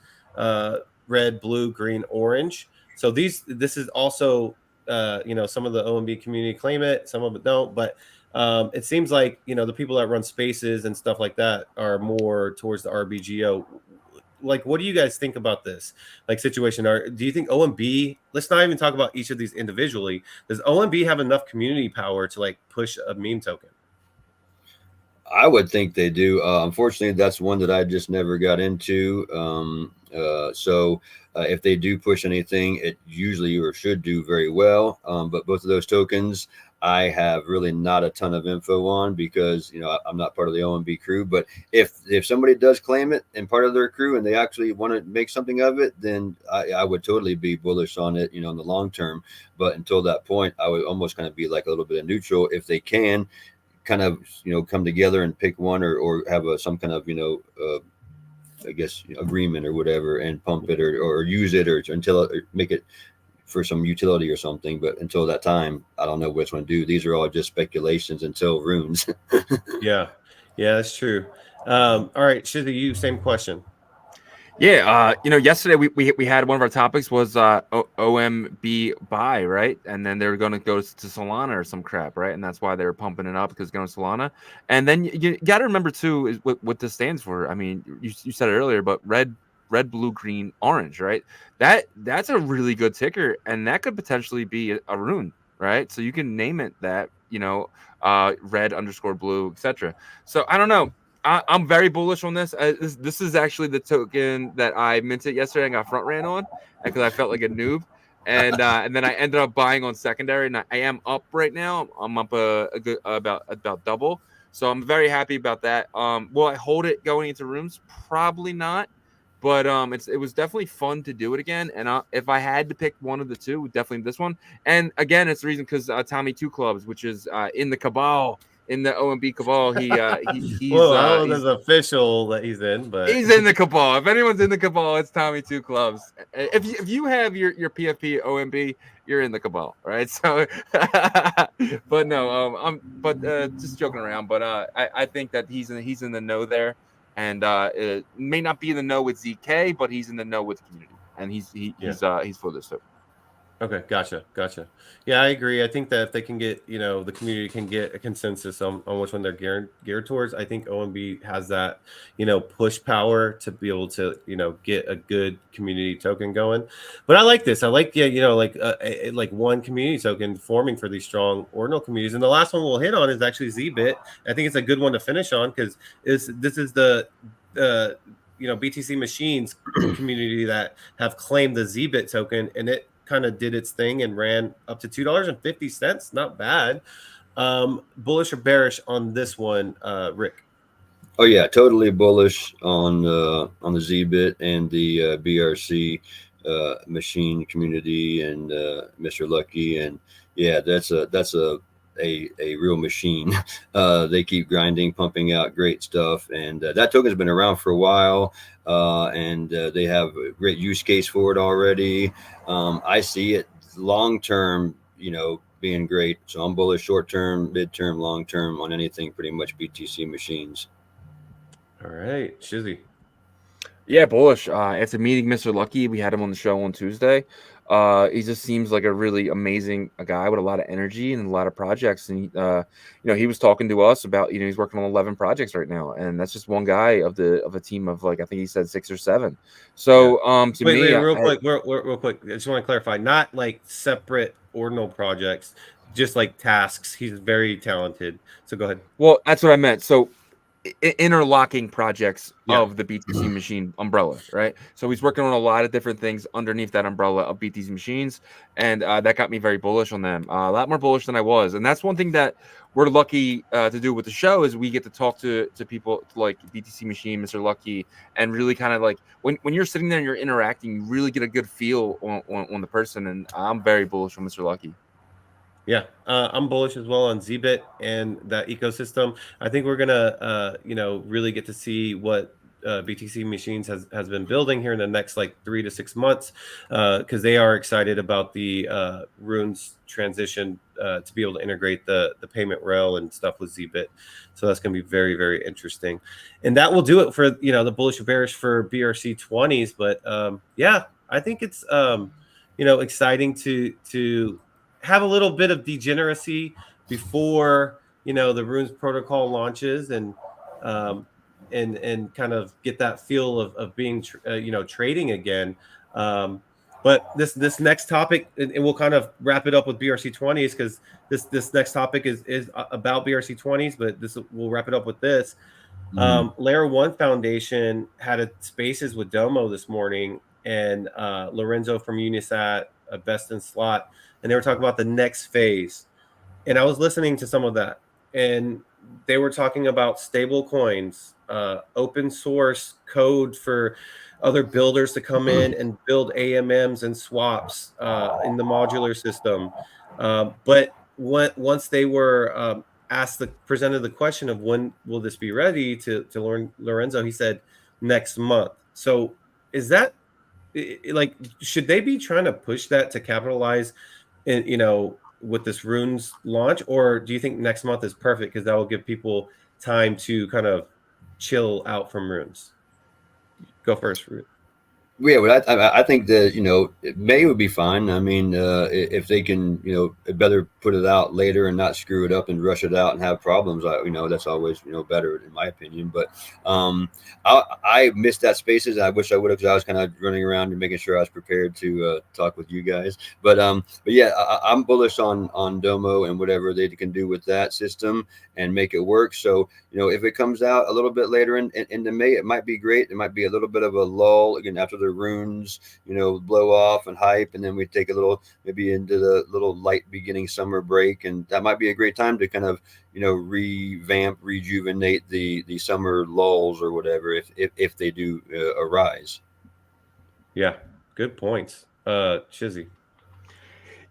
red, blue, green, orange. So this is also you know some of the OMB community claim it, some of it don't, but it seems like you know the people that run spaces and stuff like that are more towards the RBGO. Like, what do you guys think about this like situation? Do you think OMB? Let's not even talk about each of these individually. Does OMB have enough community power to like push a meme token? I would think they do. Unfortunately, that's one that I just never got into. So if they do push anything, it usually or should do very well. But both of those tokens I have really not a ton of info on, because I'm not part of the OMB crew. But if somebody does claim it and part of their crew and they actually want to make something of it, then I would totally be bullish on it, in the long term. But until that point, I would almost kind of be like a little bit of neutral if they can kind of come together and pick one, or have some kind of I guess agreement or whatever, and pump it or use it or make it for some utility or something. But until that time, I don't know what it's going to do. These are all just speculations until runes. Yeah, that's true. All right, Shizzy, you same question. Yeah, yesterday we had one of our topics was OMB buy, right? And then they were going to go to Solana or some crap, right? And that's why they were pumping it up, because it's going to Solana. And then you got to remember too is what this stands for. I mean, you said it earlier, but red, blue, green, orange, right? That's a really good ticker, and that could potentially be a rune, right? So you can name it that, red _ blue, etc. So I don't know. I'm very bullish on this. This is actually the token that I minted yesterday and got front ran on, because I felt like a noob, and then I ended up buying on secondary, and I am up right now. I'm up a good about double, so I'm very happy about that. Will I hold it going into rooms? Probably not, but it was definitely fun to do it again. And if I had to pick one of the two, definitely this one. And again, it's the reason because Tommy Two Clubs, which is in the cabal. In the OMB cabal, he's Well, I don't know if it's official that he's in, but he's in the cabal. If anyone's in the cabal, it's Tommy Two Clubs. If you have your PFP OMB, you're in the cabal, right? So, but no, just joking around. But I think that he's in the know there, and it may not be in the know with ZK, but he's in the know with the community, and he's for this too. Okay, gotcha. Yeah, I agree. I think that if they can get, the community can get a consensus on which one they're geared towards, I think OMB has that, push power to be able to, get a good community token going. But I like this. I like, like one community token forming for these strong ordinal communities. And the last one we'll hit on is actually ZBit. I think it's a good one to finish on, because this is the BTC machines community that have claimed the ZBit token, and it kind of did its thing and ran up to $2.50. Not bad. Bullish or bearish on this one, Rick? Oh yeah, totally bullish on the ZBit and the BRC machine community and Mr. Lucky, and yeah, that's a real machine. They keep grinding, pumping out great stuff, and that token's been around for a while, and they have a great use case for it already. I see it long term, being great. So I'm bullish short term, mid term, long term on anything pretty much BTC machines. All right, Shizzy. Yeah, bullish. It's a meeting Mr. Lucky. We had him on the show on Tuesday. He just seems like a really amazing guy with a lot of energy and a lot of projects. And he was talking to us about he's working on 11 projects right now, and that's just one guy of a team of like I think he said 6 or 7. So wait, real quick. I just want to clarify, not like separate ordinal projects, just like tasks. He's very talented. So go ahead. Well, that's what I meant. So interlocking projects of the BTC machine umbrella, right? So he's working on a lot of different things underneath that umbrella of BTC machines, and that got me very bullish on them. A lot more bullish than I was, and that's one thing that we're lucky to do with the show is we get to talk to people like BTC machine, Mr. Lucky, and really kind of like when you're sitting there and you're interacting, you really get a good feel on the person, and I'm very bullish on Mr. Lucky. Yeah, I'm bullish as well on ZBit and that ecosystem. I think we're gonna, really get to see what BTC Machines has been building here in the next like 3 to 6 months, because they are excited about the runes transition to be able to integrate the payment rail and stuff with ZBit. So that's going to be very, very interesting. And that will do it for the bullish or bearish for BRC 20s. But yeah, I think it's exciting to have a little bit of degeneracy before the runes protocol launches, and kind of get that feel of being trading again. But this next topic, and we'll kind of wrap it up with BRC 20s, because this next topic is about BRC 20s, but we'll wrap it up with this. Layer 1 Foundation had a spaces with Domo this morning, and Lorenzo from Unisat, Best in Slot, and they were talking about the next phase. And I was listening to some of that, and they were talking about stable coins, open source code for other builders to come in and build AMMs and swaps in the modular system. But once they were presented the question of when will this be ready to Lorenzo, he said next month. So is that like, should they be trying to push that to capitalize in, with this runes launch, or do you think next month is perfect because that will give people time to kind of chill out from runes? Go first, Ruth. Yeah, but I think that May would be fine. I mean, if they can better put it out later and not screw it up and rush it out and have problems, that's always better in my opinion. But I missed that Spaces. I wish I would have, because I was kind of running around and making sure I was prepared to talk with you guys. But yeah, I'm bullish on Domo and whatever they can do with that system and make it work. So if it comes out a little bit later in the May, it might be great. It might be a little bit of a lull again after the runes blow off and hype, and then we take a little maybe into the little light beginning summer break, and that might be a great time to kind of rejuvenate the summer lulls or whatever if they do arise. Yeah, good points. Shizzy.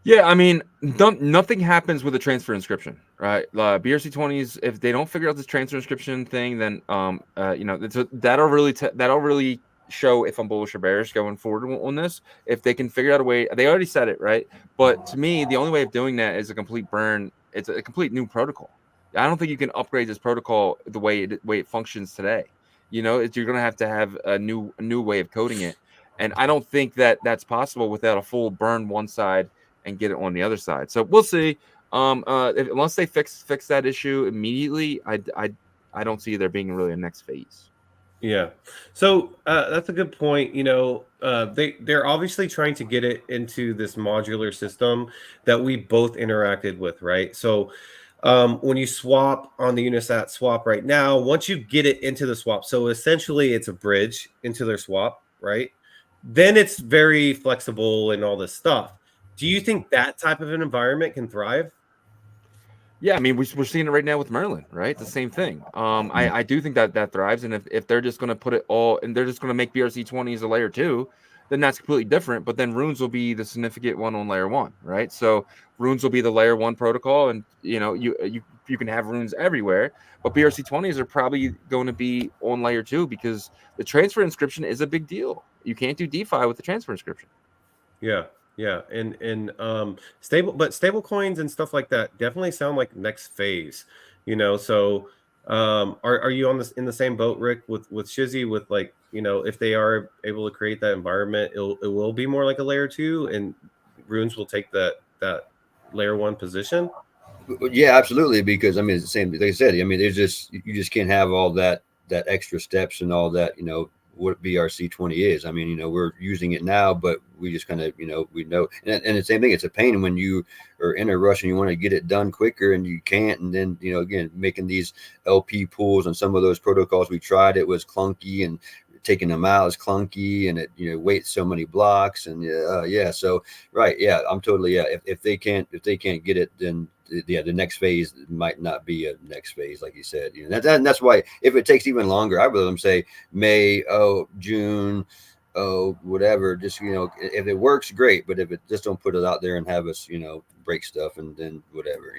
Yeah, I mean, nothing happens with a transfer inscription, right? BRC20s, if they don't figure out this transfer inscription thing, then that'll really show if I'm bullish or bearish going forward on this. If they can figure out a way, they already said it, right? But to me, the only way of doing that is a complete burn. It's a complete new protocol. I don't think you can upgrade this protocol the way it functions today. You're going to have a new way of coding it, and I don't think that that's possible without a full burn one side and get it on the other side. So we'll see. Unless they fix that issue immediately, I don't see there being really a next phase. Yeah. So that's a good point. They're obviously trying to get it into this modular system that we both interacted with, right? So when you swap on the Unisat swap right now, once you get it into the swap, so essentially it's a bridge into their swap, right? Then it's very flexible and all this stuff. Do you think that type of an environment can thrive? Yeah, I mean, we're seeing it right now with Merlin, right? It's the same thing. I do think that thrives, and if they're just going to put it all, and they're just going to make BRC20s a layer 2, then that's completely different. But then runes will be the significant one on layer 1, right? So runes will be the layer 1 protocol, and you can have runes everywhere. But BRC20s are probably going to be on layer 2 because the transfer inscription is a big deal. You can't do DeFi with the transfer inscription. Yeah. Yeah, and stable coins and stuff like that definitely sound like next phase, So, are you in the same boat, Rick, with Shizzy, with like, if they are able to create that environment, it will be more like a layer 2, and runes will take that layer 1 position? Yeah, absolutely. Because I mean, it's the same. Like I said, I mean, you just can't have all that extra steps and all that. What BRC20 is. I mean, we're using it now, but we just kind of, we know. And the same thing, it's a pain when you are in a rush and you want to get it done quicker and you can't. And then, again, making these LP pools on some of those protocols we tried, it was clunky, and taking them out is clunky, and it waits so many blocks. And yeah. So, right. Yeah, I'm totally, yeah. If they can't get it, then the next phase might not be a next phase, like you said. And that's why if it takes even longer, I would let them say May, June, whatever. Just if it works, great. But if it just don't put it out there and have us, break stuff, and then whatever,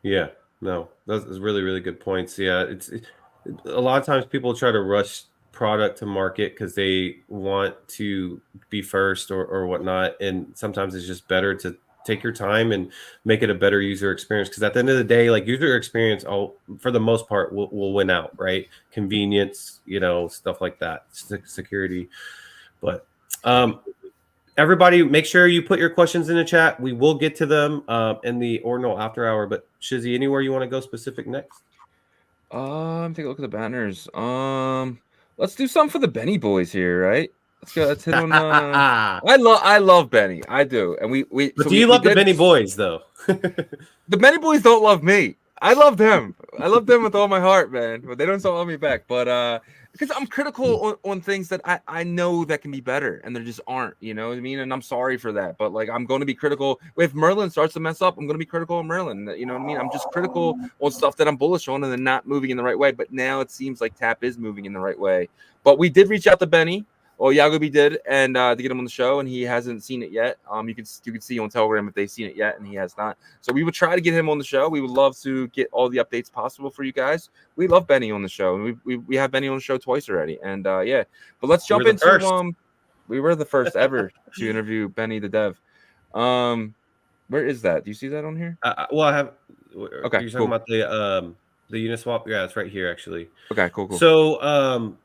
Yeah, no, that's really, really good points. Yeah, it's a lot of times people try to rush product to market because they want to be first or whatnot, and sometimes it's just better to take your time and make it a better user experience, because at the end of the day, like, user experience for the most part will win out, right? Convenience, stuff like that, security. But everybody, make sure you put your questions in the chat. We will get to them in the Ordinal after hour. But Shizzy, anywhere you want to go specific next? Take a look at the banners. Let's do something for the Benny boys here, right? Let's hit on. I love Benny. I do, and we. But do you love the Benny boys though? The Benny boys don't love me. I love them. I love them with all my heart, man. But they don't love me back. But because I'm critical on things that I know that can be better, and there just aren't. You know what I mean? And I'm sorry for that. But like, I'm going to be critical if Merlin starts to mess up. I'm going to be critical on Merlin. You know what I mean? I'm just critical on stuff that I'm bullish on and then not moving in the right way. But now it seems like Tap is moving in the right way. But we did reach out to Benny. Well, Yagobi did, and to get him on the show, and he hasn't seen it yet. You can see on Telegram if they've seen it yet, and he has not. So we would try to get him on the show. We would love to get all the updates possible for you guys. We love Benny on the show, and we have Benny on the show twice already. And yeah, but let's jump into we were the first ever to interview Benny the dev. Where is that? Do you see that on here? Well, I have. Okay, you're talking about the Uniswap. Yeah, it's right here actually. Okay, cool. So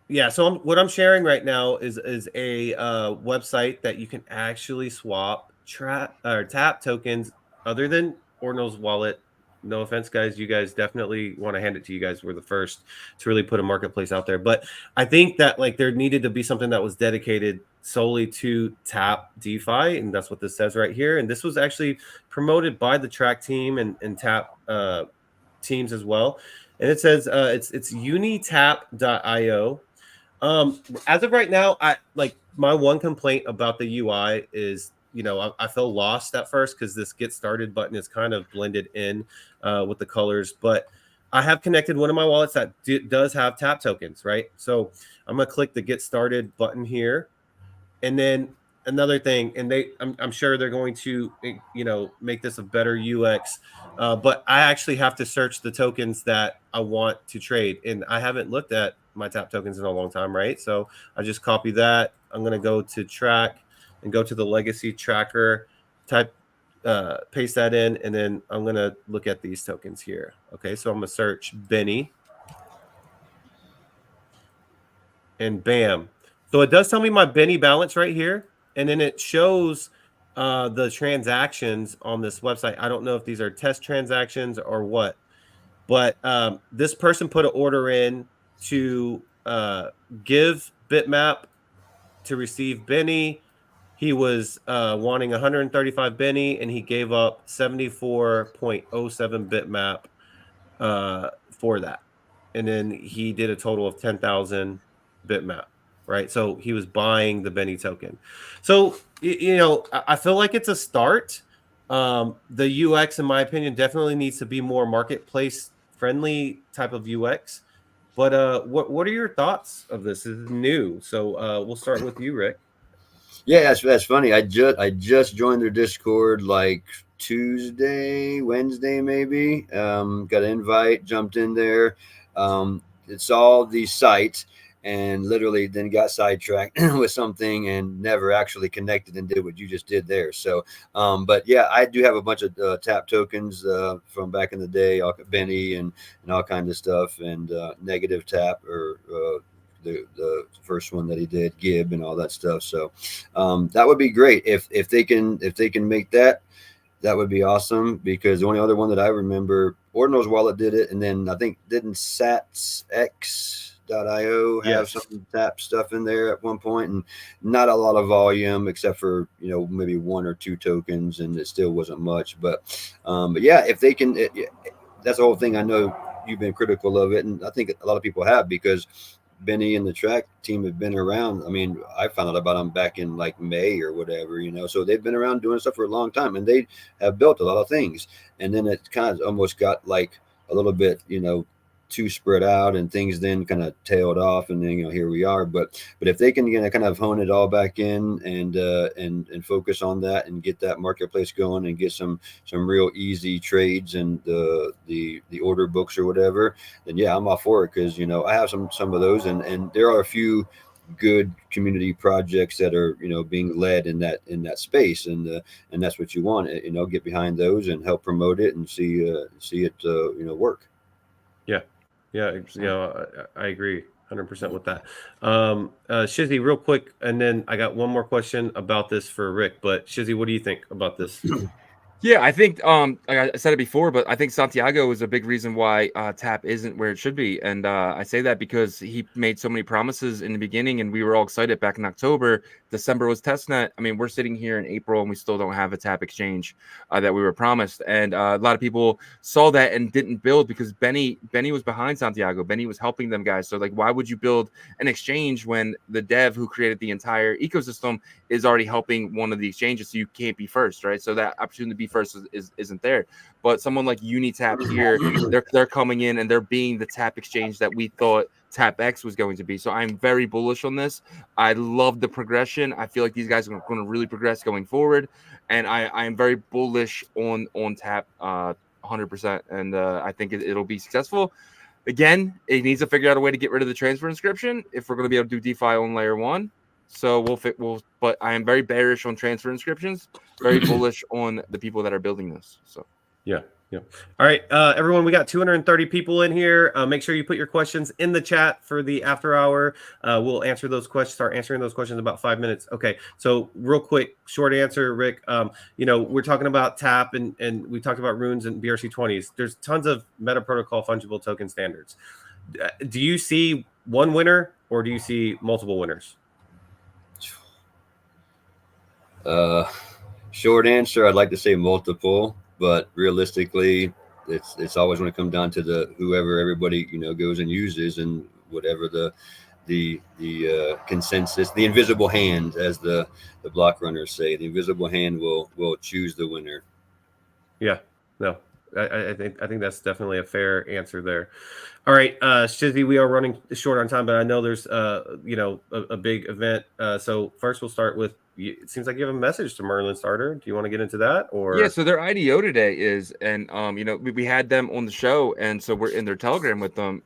yeah, so what I'm sharing right now is a website that you can actually swap tap tokens other than Ordinal's wallet. No offense, guys. You guys definitely want to hand it to you guys. We're the first to really put a marketplace out there. But I think that like there needed to be something that was dedicated solely to tap DeFi, and that's what this says right here. And this was actually promoted by the track team and tap teams as well. And it says it's unitap.io. As of right now, I like my one complaint about the UI is, you know, I feel lost at first because this get started button is kind of blended in with the colors. But I have connected one of my wallets that does have tap tokens, right? So I'm gonna click the get started button here, and then another thing, and I'm sure they're going to, you know, make this a better UX. But I actually have to search the tokens that I want to trade, and I haven't looked at my tap tokens in a long time, right? So I just copy that. I'm going to go to track and go to the legacy tracker, paste that in, and then I'm going to look at these tokens here. Okay, so I'm going to search Benny, and bam. So it does tell me my Benny balance right here, and then it shows the transactions on this website. I don't know if these are test transactions or what, but this person put an order in to give Bitmap to receive Benny. He was wanting 135 Benny, and he gave up 74.07 Bitmap for that. And then he did a total of 10,000 Bitmap, right? So he was buying the Benny token. So, you know, I feel like it's a start. The UX, in my opinion, definitely needs to be more marketplace friendly type of UX. But what are your thoughts of this? This is new, so we'll start with you, Rick. Yeah, that's funny. I just joined their Discord like Tuesday, Wednesday, maybe. Got an invite, jumped in there. It's all these sites, and literally then got sidetracked with something and never actually connected and did what you just did there. So, but yeah, I do have a bunch of tap tokens from back in the day, Benny and all kinds of stuff, and negative tap or the first one that he did, Gib and all that stuff. So that would be great if they can make that. That would be awesome, because the only other one that I remember, Ordinal's wallet did it, and then I think didn't SatsX.io have some tap stuff in there at one point, and not a lot of volume except for, you know, maybe one or two tokens, and it still wasn't much. But yeah, if they can, that's the whole thing. I know you've been critical of it, and I think a lot of people have, because Benny and the track team have been around. I mean, I found out about them back in like May or whatever, you know, so they've been around doing stuff for a long time, and they have built a lot of things. And then it kind of almost got like a little bit, you know, too spread out, and things then kind of tailed off, and then, you know, here we are. But if they can, you know, kind of hone it all back in and focus on that and get that marketplace going and get some real easy trades and the order books or whatever, then yeah, I'm all for it, because, you know, I have some of those, and there are a few good community projects that are, you know, being led in that space, and that's what you want, you know, get behind those and help promote it and see it you know, work. Yeah, I agree 100% with that. Shizzy, real quick, and then I got one more question about this for Rick. But Shizzy, what do you think about this? Yeah, I think like I said it before, but I think Santiago is a big reason why Tap isn't where it should be. And I say that because he made so many promises in the beginning and we were all excited back in October. December was testnet. I mean, we're sitting here in April and we still don't have a Tap exchange that we were promised. And a lot of people saw that and didn't build because Benny was behind Santiago. Benny was helping them guys. So like, why would you build an exchange when the dev who created the entire ecosystem is already helping one of the exchanges, so you can't be first, right? So that opportunity to be first isn't there. But someone like Unitap here, they're coming in and they're being the Tap exchange that we thought TapX was going to be. So I'm very bullish on this. I love the progression. I feel like these guys are going to really progress going forward, and I am very bullish on Tap 100%, and I think it'll be successful. Again, it needs to figure out a way to get rid of the transfer inscription if we're going to be able to do DeFi on layer 1. So but I am very bearish on transfer inscriptions, very bullish on the people that are building this. So yeah. All right, everyone, we got 230 people in here. Make sure you put your questions in the chat for the after hour. We'll answer those questions, start answering those questions in about 5 minutes. Okay, so real quick, short answer, Rick. We're talking about Tap and we talked about runes and BRC20s. There's tons of meta protocol fungible token standards. Do you see one winner or do you see multiple winners? Short answer, I'd like to say multiple, but realistically, it's always going to come down to the whoever everybody goes and uses, and whatever the consensus, the invisible hand, as the block runners say, the invisible hand will choose the winner. Yeah, no, I think that's definitely a fair answer there. All right, Shizzy, we are running short on time, but I know there's a big event. So first we'll start with, it seems like you have a message to Merlin Starter. Do you want to get into that? Or yeah, so their IDO today is, and we had them on the show, and so we're in their Telegram with them,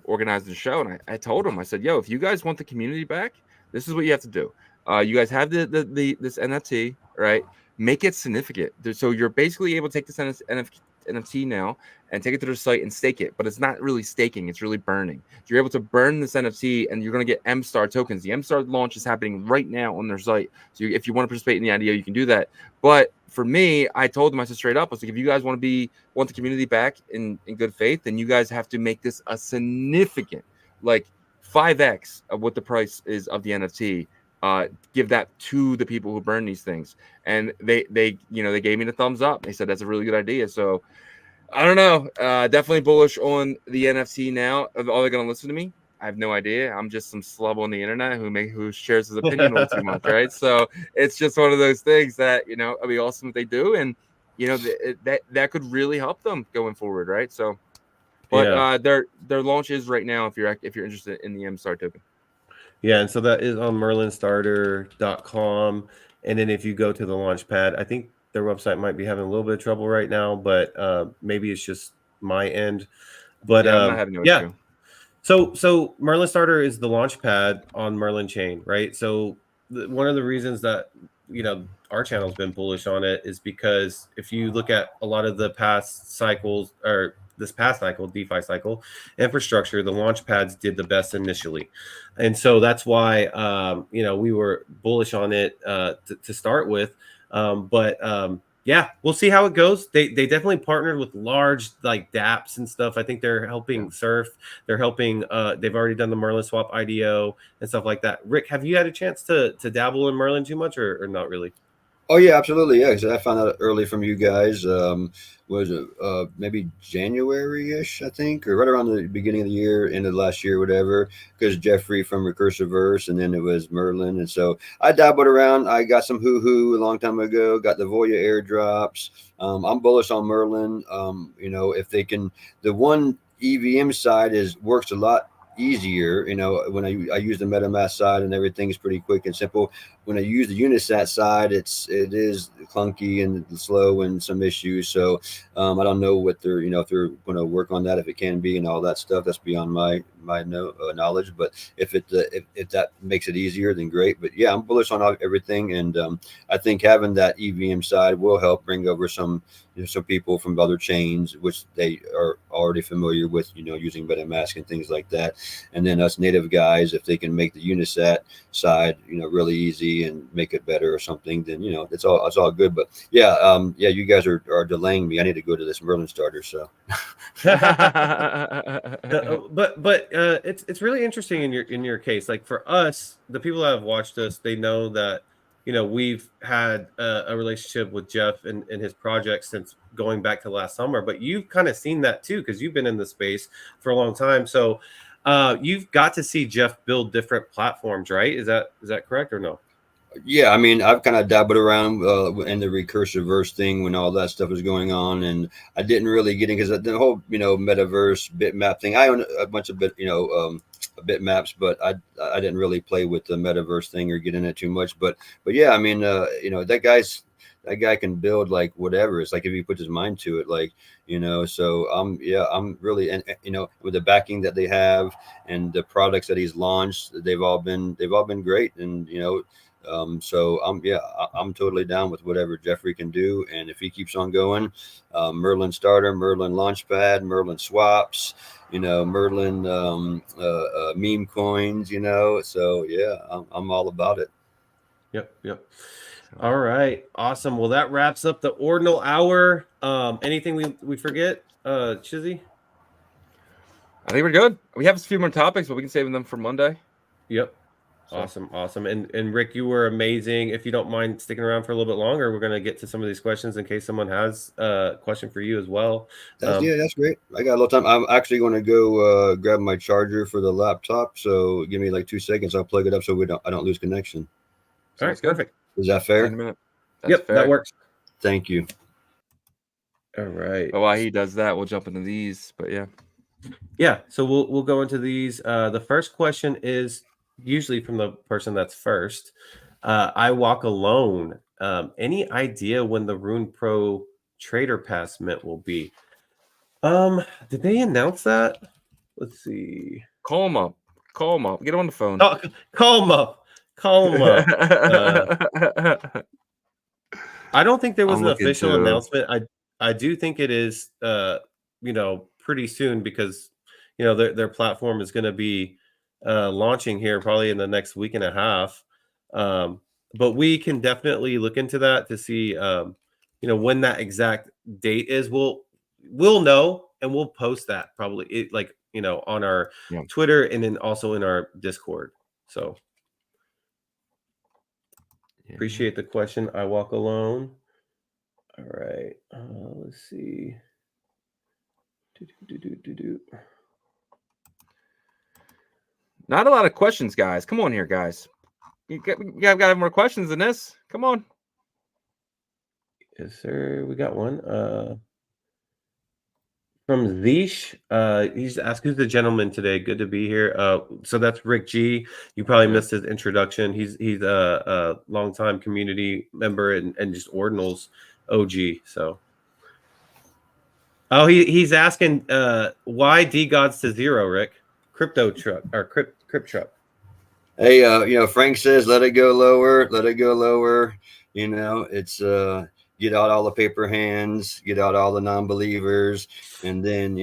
organizing the show, and I told them, I said, yo, if you guys want the community back, this is what you have to do. You guys have this NFT, right? Make it significant. So you're basically able to take this NFT now and take it to their site and stake it, but it's not really staking, it's really burning. You're able to burn this NFT and you're going to get M-Star tokens. The M-Star launch is happening right now on their site. So if you want to participate in the IDO, you can do that. But for me, I told them, I said straight up, I was like, if you guys want the community back in good faith, then you guys have to make this a significant, like 5x of what the price is of the NFT. Give that to the people who burn these things, and they gave me the thumbs up. They said that's a really good idea. So I don't know, definitely bullish on the NFT now. Are they going to listen to me? I have no idea. I'm just some slub on the internet who shares his opinion all too much, right? So it's just one of those things that it'd be awesome if they do, and that could really help them going forward, right? So, but their launch is right now if you're interested in the M-Star token. Yeah, and so that is on merlinstarter.com. And then if you go to the Launchpad, I think their website might be having a little bit of trouble right now, but maybe it's just my end. But I'm not having no issue. So Merlin Starter is the Launchpad on Merlin chain, right? So one of the reasons that our channel's been bullish on it is because if you look at a lot of the past cycles, or this past cycle, DeFi cycle, infrastructure, the launch pads did the best initially. And so that's why, we were bullish on it to start with. Yeah, we'll see how it goes. They definitely partnered with large like dApps and stuff. I think they're helping Surf. They're helping. They've already done the Merlin Swap IDO and stuff like that. Rick, have you had a chance to dabble in Merlin too much or not really? Oh yeah, absolutely. Yeah, because I found out early from you guys. Was it maybe January-ish, I think, or right around the beginning of the year, end of last year, whatever. Because Jeffrey from Recursive Verse, and then it was Merlin, and so I dabbled around. I got some hoo a long time ago. Got the Voya airdrops. I'm bullish on Merlin. If they can, the one EVM side works a lot easier. When I use the MetaMask side and everything is pretty quick and simple. When I use the Unisat side, it is clunky and slow and some issues. So I don't know what they're if they're going to work on that, if it can be, and all that stuff. That's beyond my knowledge. But if that makes it easier, then great. But yeah, I'm bullish on everything, and I think having that EVM side will help bring over some people from other chains, which they are already familiar with, using MetaMask and things like that. And then us native guys, if they can make the Unisat side, really easy and make it better or something, then, it's all good. But yeah, you guys are delaying me. I need to go to this Merlin starter. So, but it's really interesting in your case. Like for us, the people that have watched us, they know that we've had a relationship with Jeff and his project since going back to last summer. But you've kind of seen that too, because you've been in the space for a long time. So you've got to see Jeff build different platforms, right? Is that correct or no? Yeah, I mean, I've kind of dabbled around in the recursive verse thing when all that stuff was going on, and I didn't really get in because the whole, metaverse bitmap thing. I own a bunch of bitmaps, but I didn't really play with the metaverse thing or get in it too much. But yeah, I mean, that guy can build like whatever. It's like if he puts his mind to it, like, so I'm really, and with the backing that they have and the products that he's launched, they've all been great, and so I'm totally down with whatever Jeffrey can do, and if he keeps on going, Merlin starter, Merlin launchpad, Merlin swaps, Merlin meme coins, so yeah, I'm all about it. Yep. All right, awesome. Well, that wraps up the Ordinal Hour. Anything we forget, Shizzy? I think we're good. We have a few more topics, but we can save them for Monday. Yep. Awesome. And Rick, you were amazing. If you don't mind sticking around for a little bit longer, we're going to get to some of these questions in case someone has a question for you as well. That's great. I got a little time. I'm actually going to go grab my charger for the laptop. So give me like 2 seconds. I'll plug it up so I don't lose connection. All right, perfect. Is that fair? Yep, fair. That works. Thank you. All right. But while he does that, we'll jump into these. But yeah. So we'll go into these. The first question is usually from the person that's first. I walk alone. Any idea when the Rune Pro Trader Pass mint will be? Did they announce that? Let's see. Call him up. Get him on the phone. Oh, call him up. I don't think there was an official announcement. I do think it is pretty soon, because their platform is going to be launching here probably in the next week and a half. But we can definitely look into that to see when that exact date is. We'll know, and we'll post that probably on our Twitter and then also in our Discord. So appreciate the question. I walk alone. All right. Let's see. Not a lot of questions, guys. Come on here, guys. You got to have more questions than this. Come on. Yes, sir. We got one. From Zeesh. He's asked, who's the gentleman today? Good to be here. So that's Rick G. You probably missed his introduction. He's a longtime community member and just Ordinals OG. So, he's asking why D gods to zero, Rick? Crypto truck or crypt truck. Hey, Frank says let it go lower. It's get out all the paper hands, get out all the non-believers, and then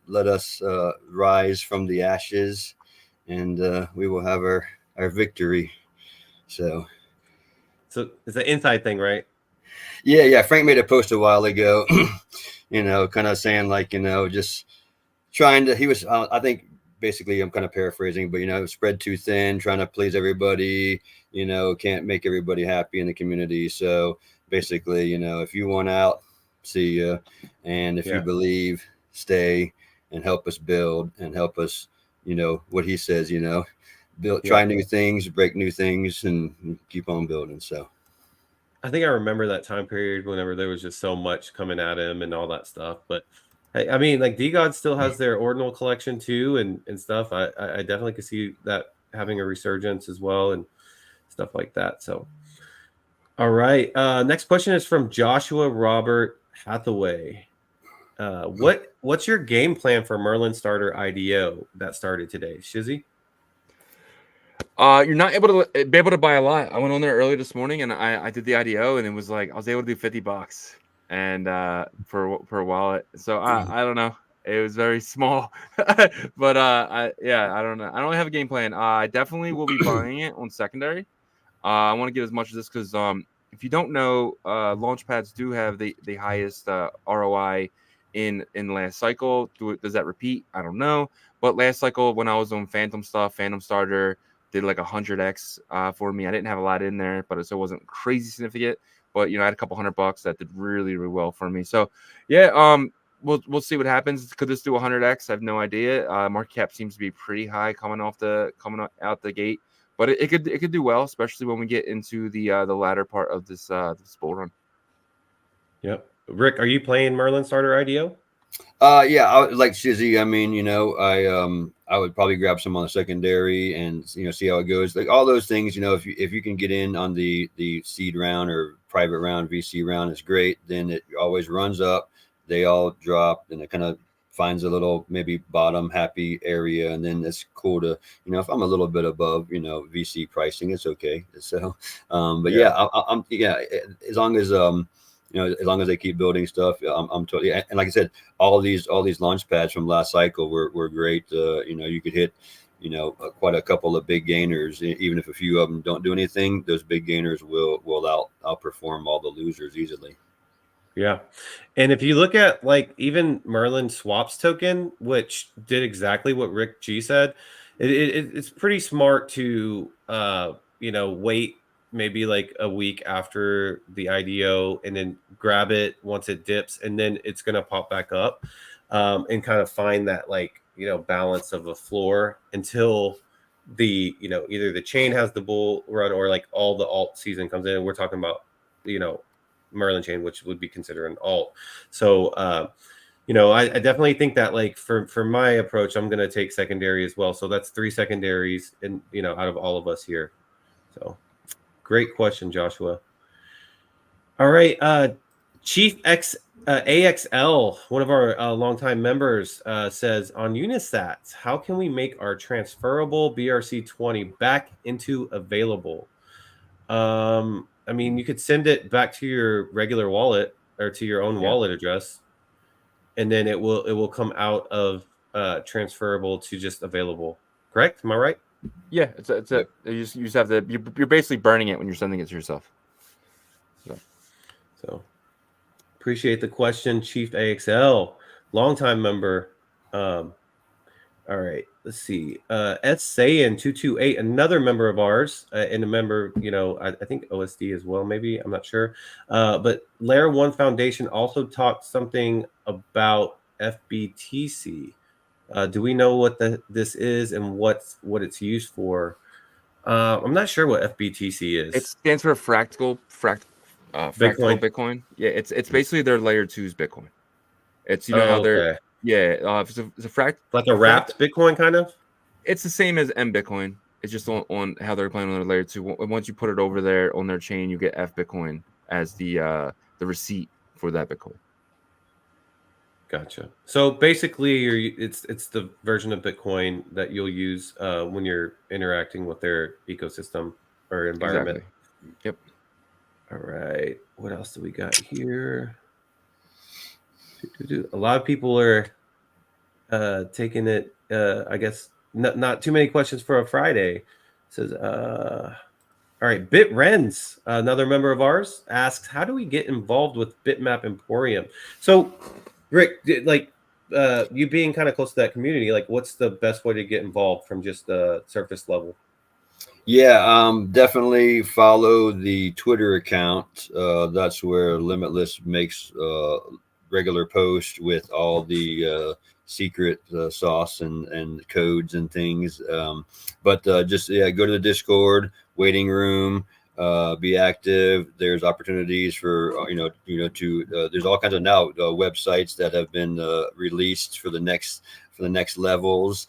let us rise from the ashes, and we will have our victory. So it's an inside thing, right? Yeah. Frank made a post a while ago, kind of saying just trying to. He was, I think, basically, I'm kind of paraphrasing, but spread too thin, trying to please everybody. Can't make everybody happy in the community. So basically, if you want out, see ya, and if you believe, stay and help us build and help us. What he says. Build, try new things, break new things, and keep on building. So. I think I remember that time period whenever there was just so much coming at him and all that stuff. But I mean, like D-God still has their Ordinal collection too and stuff. I definitely could see that having a resurgence as well and stuff like that. So, all right. Next question is from Joshua Robert Hathaway. What's your game plan for Merlin starter IDO that started today, Shizzy? You're not able to be able to buy a lot. I went on there early this morning and I did the IDO, and it was like I was able to do $50 and for a wallet. So I don't know. It was very small, but I don't know. I don't have a game plan. I definitely will be buying it on secondary. I want to get as much of this because if you don't know, launch pads do have the highest ROI in last cycle. Does that repeat? I don't know. But last cycle when I was on Phantom stuff, Phantom Starter did like 100x for me. I didn't have a lot in there, but it wasn't crazy significant. But I had a couple $100 that did really, really well for me. So yeah, we'll see what happens. Could this do 100x? I have no idea. Market cap seems to be pretty high coming out the gate, but it could do well, especially when we get into the latter part of this bull run. Yep. Rick, are you playing Merlin Starter IDO? Yeah, I would like Shizzy. I mean, I would probably grab some on the secondary and see how it goes. Like all those things, if you can get in on the seed round or private round, VC round is great. Then it always runs up. They all drop, and it kind of finds a little maybe bottom happy area, and then it's cool to if I'm a little bit above VC pricing, it's okay. So, but yeah, I'm as long as as long as they keep building stuff, I'm totally. And like I said, all these launch pads from last cycle were great. You could hit, quite a couple of big gainers. Even if a few of them don't do anything, those big gainers will outperform all the losers easily. Yeah. And if you look at like even Merlin swaps token, which did exactly what Rick G said, it's pretty smart to wait maybe like a week after the IDO and then grab it once it dips, and then it's going to pop back up and kind of find that balance of a floor until the either the chain has the bull run or like all the alt season comes in. We're talking about Merlin chain, which would be considered an alt. So I definitely think that like for my approach, I'm going to take secondary as well. So that's 3 secondaries and out of all of us here. So great question, Joshua. All right. Chief AXL, one of our longtime members, says on Unisats, how can we make our transferable BRC20 back into available? I mean, you could send it back to your regular wallet or to your own wallet address, and then it will come out of transferable to just available. Correct? Am I right? Yeah, you just have to. You're basically burning it when you're sending it to yourself. So appreciate the question, Chief AXL, longtime member. All right, let's see. Sayan 228, another member of ours, and a member, I think OSD as well, maybe, I'm not sure. But Layer 1 Foundation also talked something about FBTC. Do we know what this is and what it's used for? I'm not sure what FBTC is. It stands for fractal Bitcoin. Yeah, it's basically their Layer 2's Bitcoin. It's how they're. Okay. Yeah, it's a like a wrapped Bitcoin kind of. It's the same as M Bitcoin. It's just on how they're playing on their Layer 2. Once you put it over there on their chain, you get F Bitcoin as the receipt for that Bitcoin. Gotcha. So basically, it's the version of Bitcoin that you'll use when you're interacting with their ecosystem or environment. Exactly. Yep. All right. What else do we got here? A lot of people are taking it. I guess not too many questions for a Friday. It says, all right. BitRens, another member of ours, asks, how do we get involved with Bitmap Emporium? So, Rick, you being kind of close to that community, like, what's the best way to get involved from just the surface level? Yeah, definitely follow the Twitter account. That's where Limitless makes regular posts with all the secret sauce and codes and things. But just go to the Discord waiting room. Be active. There's opportunities for there's all kinds of now websites that have been released for the next levels,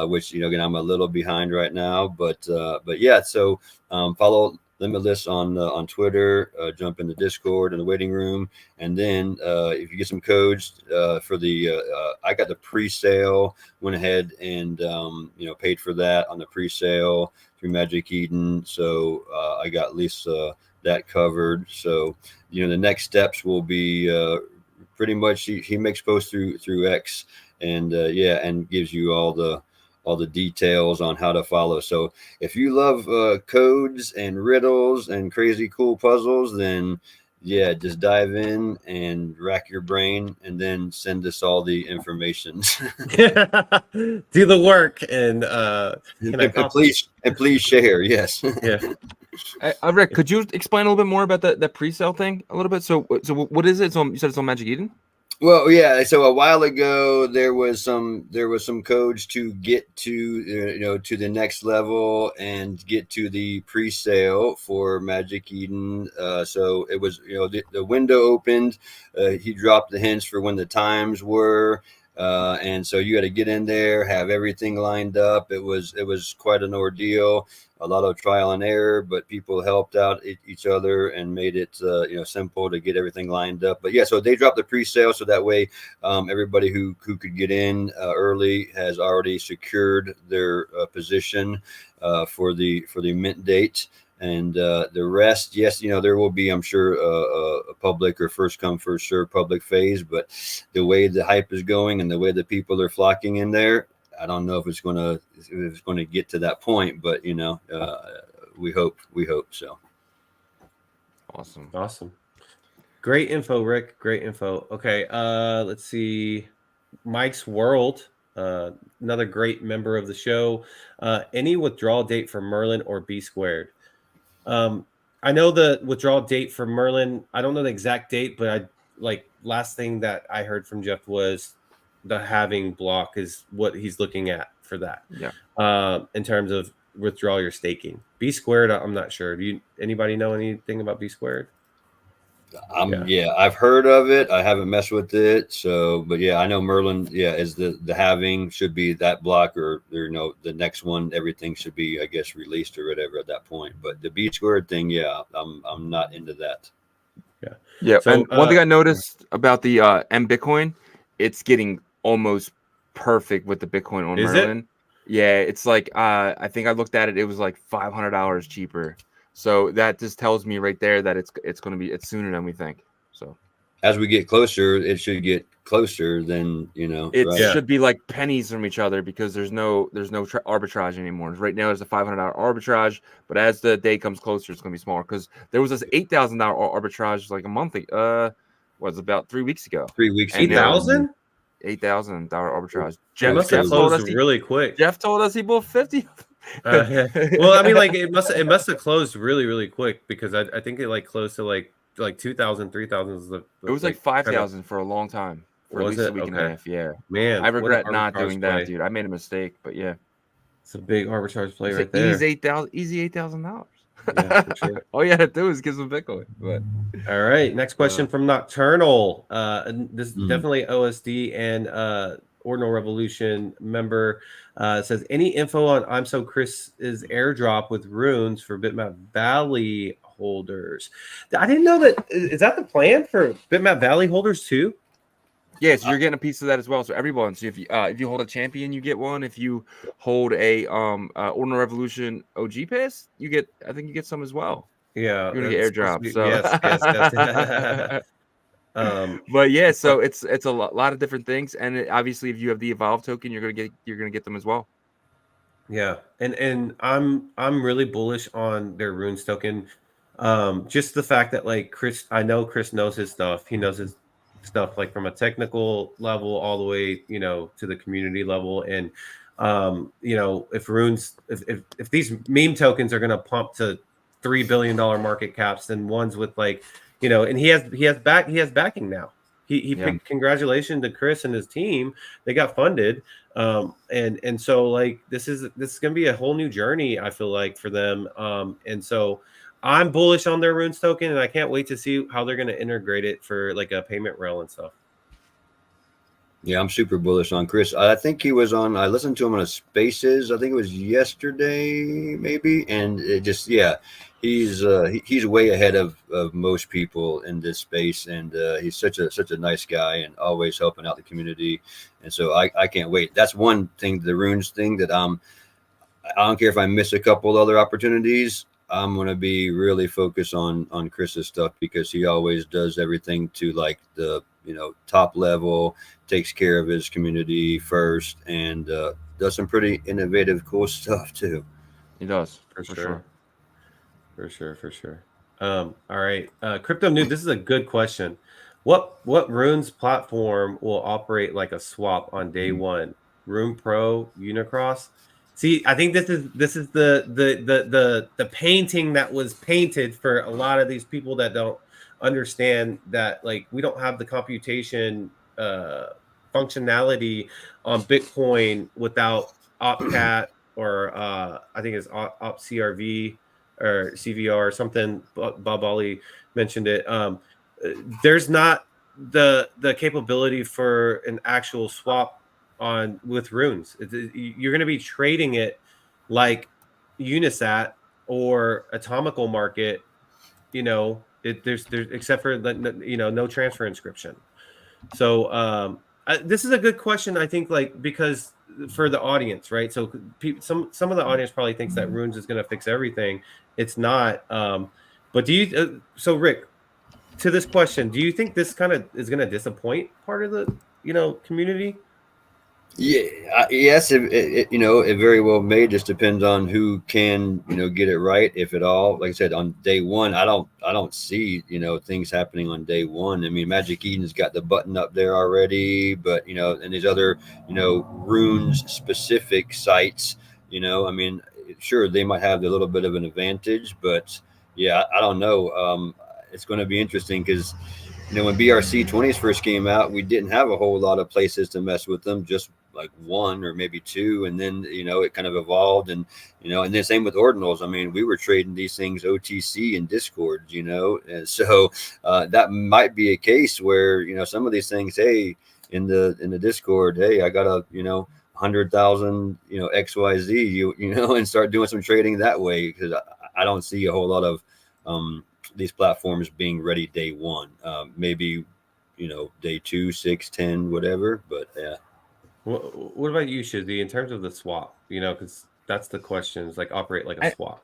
which again I'm a little behind right now, but yeah, so follow Limitless on Twitter, jump in the Discord in the waiting room, and then if you get some codes for the I got the pre-sale, went ahead and paid for that on the pre-sale through Magic Eden, so I got at least that covered. So the next steps will be pretty much he makes posts through X, and and gives you all the details on how to follow. So if you love codes and riddles and crazy cool puzzles, then just dive in and rack your brain, and then send us all the information. Do the work and please share. Yes. Yeah. Rick, could you explain a little bit more about the pre-sale thing a little bit? So what is it? So you said it's on Magic Eden? Well, yeah. So a while ago, there was some codes to get to to the next level and get to the pre-sale for Magic Eden. So it was the window opened. He dropped the hints for when the times were, and so you had to get in there, have everything lined up. It was quite an ordeal. A lot of trial and error, but people helped out each other and made it simple to get everything lined up. But so they dropped the pre-sale, so that way everybody who could get in early has already secured their position for the mint date. And the rest, there will be, I'm sure, a public or first come first serve public phase. But the way the hype is going and the way the people are flocking in there, I don't know if it's going to get to that point, but we hope so. Awesome. Great info, Rick. Great info. Okay, let's see. Mike's World, another great member of the show. Any withdrawal date for Merlin or B squared? I know the withdrawal date for Merlin. I don't know the exact date, but last thing that I heard from Jeff was the halving block is what he's looking at for that. Yeah. In terms of withdraw your staking. B squared, I'm not sure. Anybody know anything about B squared? I've heard of it. I haven't messed with it. So, but I know Merlin, is the halving should be that block, or the next one, everything should be, I guess, released or whatever at that point. But the B squared thing, I'm not into that. Yeah. So, and one thing I noticed about the M Bitcoin, it's getting almost perfect with the Bitcoin on Merlin. Yeah, it's like I think I looked at it, it was like $500 cheaper. So that just tells me right there that it's sooner than we think. So as we get closer, it should get closer than it should be like pennies from each other, because there's no arbitrage anymore. Right now there's a $500 arbitrage, but as the day comes closer, it's gonna be smaller, because there was this $8,000 arbitrage like a month was about 3 weeks ago. 3 weeks. $8,000? $8,000 arbitrage. Jeff must have closed really quick. Jeff told us he bought 50. Yeah. Well, I mean, it must have closed really, really quick, because I think it closed to like 2,000, 3,000. It was like 5,000 for a long time, for at least a week and a half. Yeah, man, I regret not doing that, dude. I made a mistake, but it's a big arbitrage play right there. Easy $8,000. Yeah, for sure. All you had to do is give some Bitcoin. But all right, next question from Nocturnal. This is definitely OSD and Ordinal Revolution member. Says, any info on I'm So Chris's airdrop with runes for Bitmap Valley holders? I didn't know that. Is that the plan for Bitmap Valley holders too? Yeah, so you're getting a piece of that as well. So everyone, so if you hold a champion, you get one. If you hold a Ordinal Revolution OG pass, I think you get some as well. Yeah, you're gonna get airdrops. So yes. But so it's a lot of different things, and obviously if you have the Evolve token, you're gonna get them as well. Yeah, and I'm really bullish on their runes token. Just the fact that I know Chris knows his stuff. He knows his stuff from a technical level all the way to the community level. And if runes, if these meme tokens are going to pump to $3 billion market caps, then ones with and he has backing now. He picked, congratulations to Chris and his team. They got funded. And so this is going to be a whole new journey, I feel like, for them. And so I'm bullish on their runes token, and I can't wait to see how they're going to integrate it for a payment rail and stuff. Yeah, I'm super bullish on Chris. I think he was on. I listened to him on a Spaces. I think it was yesterday, maybe. And it just, he's way ahead of most people in this space, and he's such a nice guy and always helping out the community. And so I can't wait. That's one thing, the runes thing, that I don't care if I miss a couple other opportunities. I'm going to be really focused on Chris's stuff, because he always does everything to the top level, takes care of his community first, and does some pretty innovative, cool stuff too. He does For for sure. sure. For sure. All right. Crypto Nude, this is a good question. What runes platform will operate like a swap on day one? Rune Pro, Unicross? See, I think this is the painting that was painted for a lot of these people that don't understand that, like, we don't have the computation functionality on Bitcoin without OpCat, or I think it's OpCRV or CVR or something. Bob Ollie mentioned it. There's not the capability for an actual swap on with runes. You're going to be trading it like Unisat or Atomical Market. There's except for no transfer inscription. So this is a good question, I think, like, because for the audience, right? So some of the audience probably thinks that runes is going to fix everything. It's not. But do you? So Rick, to this question, do you think this kind of is going to disappoint part of the community? Yeah, yes, it very well may. Just depends on who can, get it right, if at all. Like I said, on day one, I don't see, things happening on day one. I mean, Magic Eden's got the button up there already, but and these other, runes specific sites, I mean, sure, they might have a little bit of an advantage, but yeah, I don't know. It's going to be interesting because when BRC 20s first came out, we didn't have a whole lot of places to mess with them, just like one or maybe two. And then, it kind of evolved, and then same with ordinals. I mean, we were trading these things OTC in Discord, and so that might be a case where, some of these things, hey, in the Discord, hey, I got a, 100,000, XYZ, and start doing some trading that way. Because I don't see a whole lot of, these platforms being ready day one. Maybe day 2, 6, 10, whatever, but yeah. What about you, Shizzy, in terms of the swap? Because that's the question, is like operate like a swap.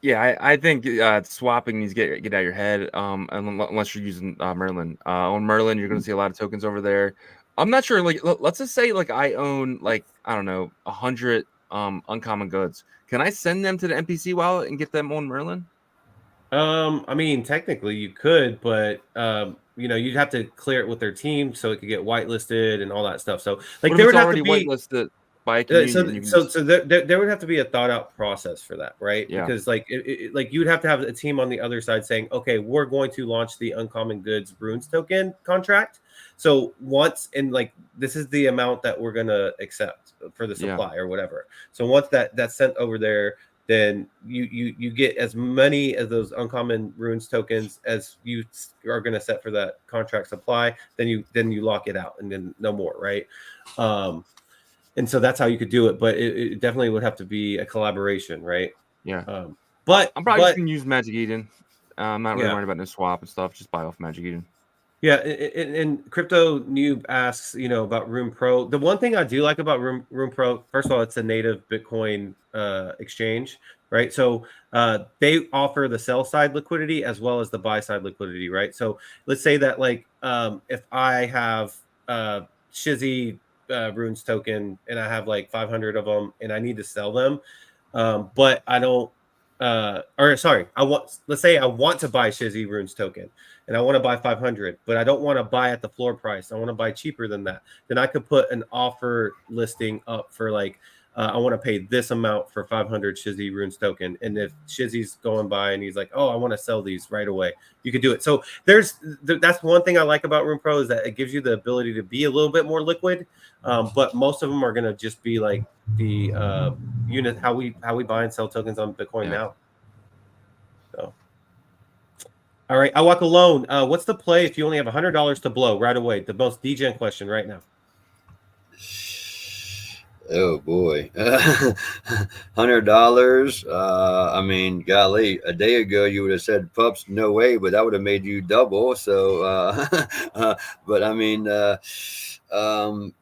Yeah, I think swapping needs to get out of your head. Unless you're using Merlin. On Merlin, you're going to see a lot of tokens over there. I'm not sure. Like, let's just say, like, I own, like, I don't know, 100 uncommon goods. Can I send them to the NPC wallet and get them on Merlin? I mean, technically you could, but you'd have to clear it with their team so it could get whitelisted and all that stuff. So, like, What if there it's would have to already be whitelisted by a community? so then you can so just, so there would have to be a thought out process for that, right? yeah, Because, like, like, you'd have to have a team on the other side saying, okay, we're going to launch the uncommon goods runes token contract. So once, and, like, this is the amount that we're going to accept for the yeah, supply or whatever. So once that's sent over there, then you get as many of those uncommon runes tokens as you are going to set for that contract supply. Then you lock it out, and then no more, right? And so that's how you could do it, but it definitely would have to be a collaboration, right? yeah. But I'm probably just gonna use Magic Eden. I'm not really yeah. worried about no swap and stuff. Just buy off Magic Eden. Yeah, and Crypto Noob asks, about Room Pro. The one thing I do like about Room Pro, first of all, it's a native Bitcoin exchange, right? So they offer the sell side liquidity as well as the buy side liquidity, right? So let's say that, like, if I have Shizzy Runes token and I have like 500 of them and I need to sell them, but I don't. Let's say I want to buy Shizzy Runes token and I want to buy 500, but I don't want to buy at the floor price. I want to buy cheaper than that. Then I could put an offer listing up for, like, I want to pay this amount for 500 Shizzy Runes token. And if Shizzy's going by and he's like, oh, I want to sell these right away, you could do it. So that's one thing I like about Room Pro, is that it gives you the ability to be a little bit more liquid. But most of them are going to just be like the unit, how we buy and sell tokens on Bitcoin now. So, all right, I walk alone. What's the play if you only have $100 to blow right away? The most degen question right now. Oh boy, $100. I mean, golly, a day ago you would have said pups, no way, but that would have made you double. So, but I mean,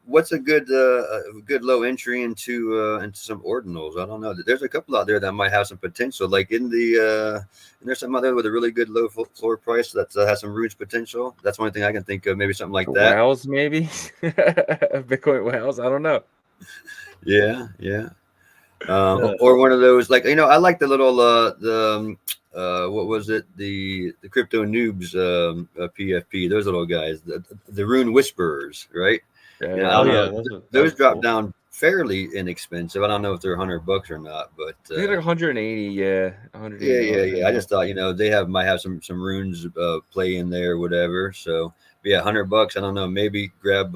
what's a good low entry into some ordinals? I don't know. There's a couple out there that might have some potential. Like and there's some out there with a really good low floor price that has some runes potential. That's one thing I can think of. Maybe something like that. Whales, maybe Bitcoin whales. I don't know. Yeah, yeah. Or one of those, like, I like the little what was it, the crypto noobs, PFP, those little guys, the rune whisperers, right? Yeah, I don't yeah, know. those Those drop cool. down fairly inexpensive. I don't know if they're $100 or not, but I think like 180. Yeah, $180. yeah. I just thought, might have some runes play in there or whatever. So but yeah, $100. I don't know. Maybe grab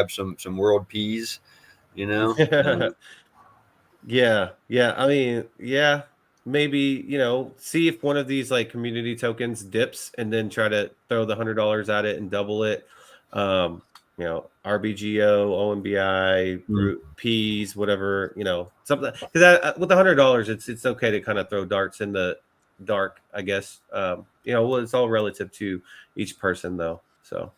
some world peas. Yeah, yeah. I mean, yeah, maybe, see if one of these like community tokens dips and then try to throw the $100 at it and double it. RBGO, OMBI, Mm. P's, whatever, something. Because with $100, it's okay to kind of throw darts in the dark, I guess. Well, it's all relative to each person though. So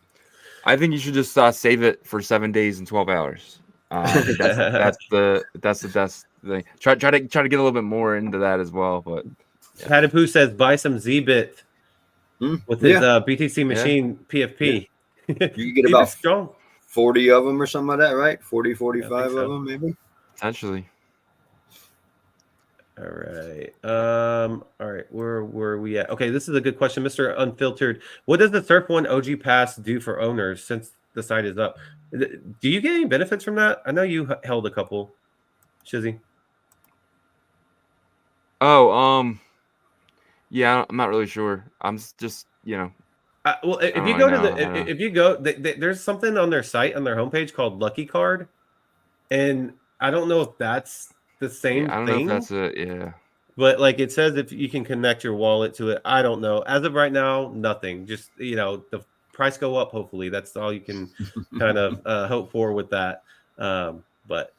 I think you should just save it for 7 days and 12 hours. I think that's the best thing. Try to get a little bit more into that as well. But yeah. Patapoo says buy some Zbit with his BTC machine PFP. You can get Keep about it strong. 40 of them or something like that, right? 40, 45 so. of them, maybe. Potentially. All right. All right. Where are we at? Okay, this is a good question, Mr. Unfiltered. What does the Surf One OG Pass do for owners since the site is up? Do you get any benefits from that? I know you held a couple, Shizzy. Oh, yeah, I'm not really sure. I'm just, Well, if you go to the, if you go, there's something on their site on their homepage called Lucky Card, and I don't know if that's the same I don't thing. know if that's it. Yeah. But like it says, if you can connect your wallet to it, I don't know. As of right now, nothing. Just the price go up. Hopefully, that's all you can kind of hope for with that. But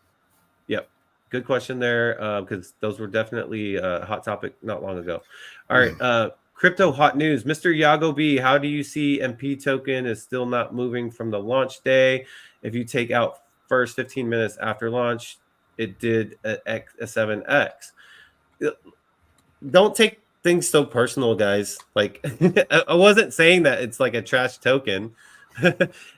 yep, good question there because those were definitely a hot topic not long ago. All right, crypto hot news, Mr. Yagobi. How do you see MP token is still not moving from the launch day? If you take out first 15 minutes after launch, it did a 7x. Don't take things so personal, guys. Like I wasn't saying that it's like a trash token.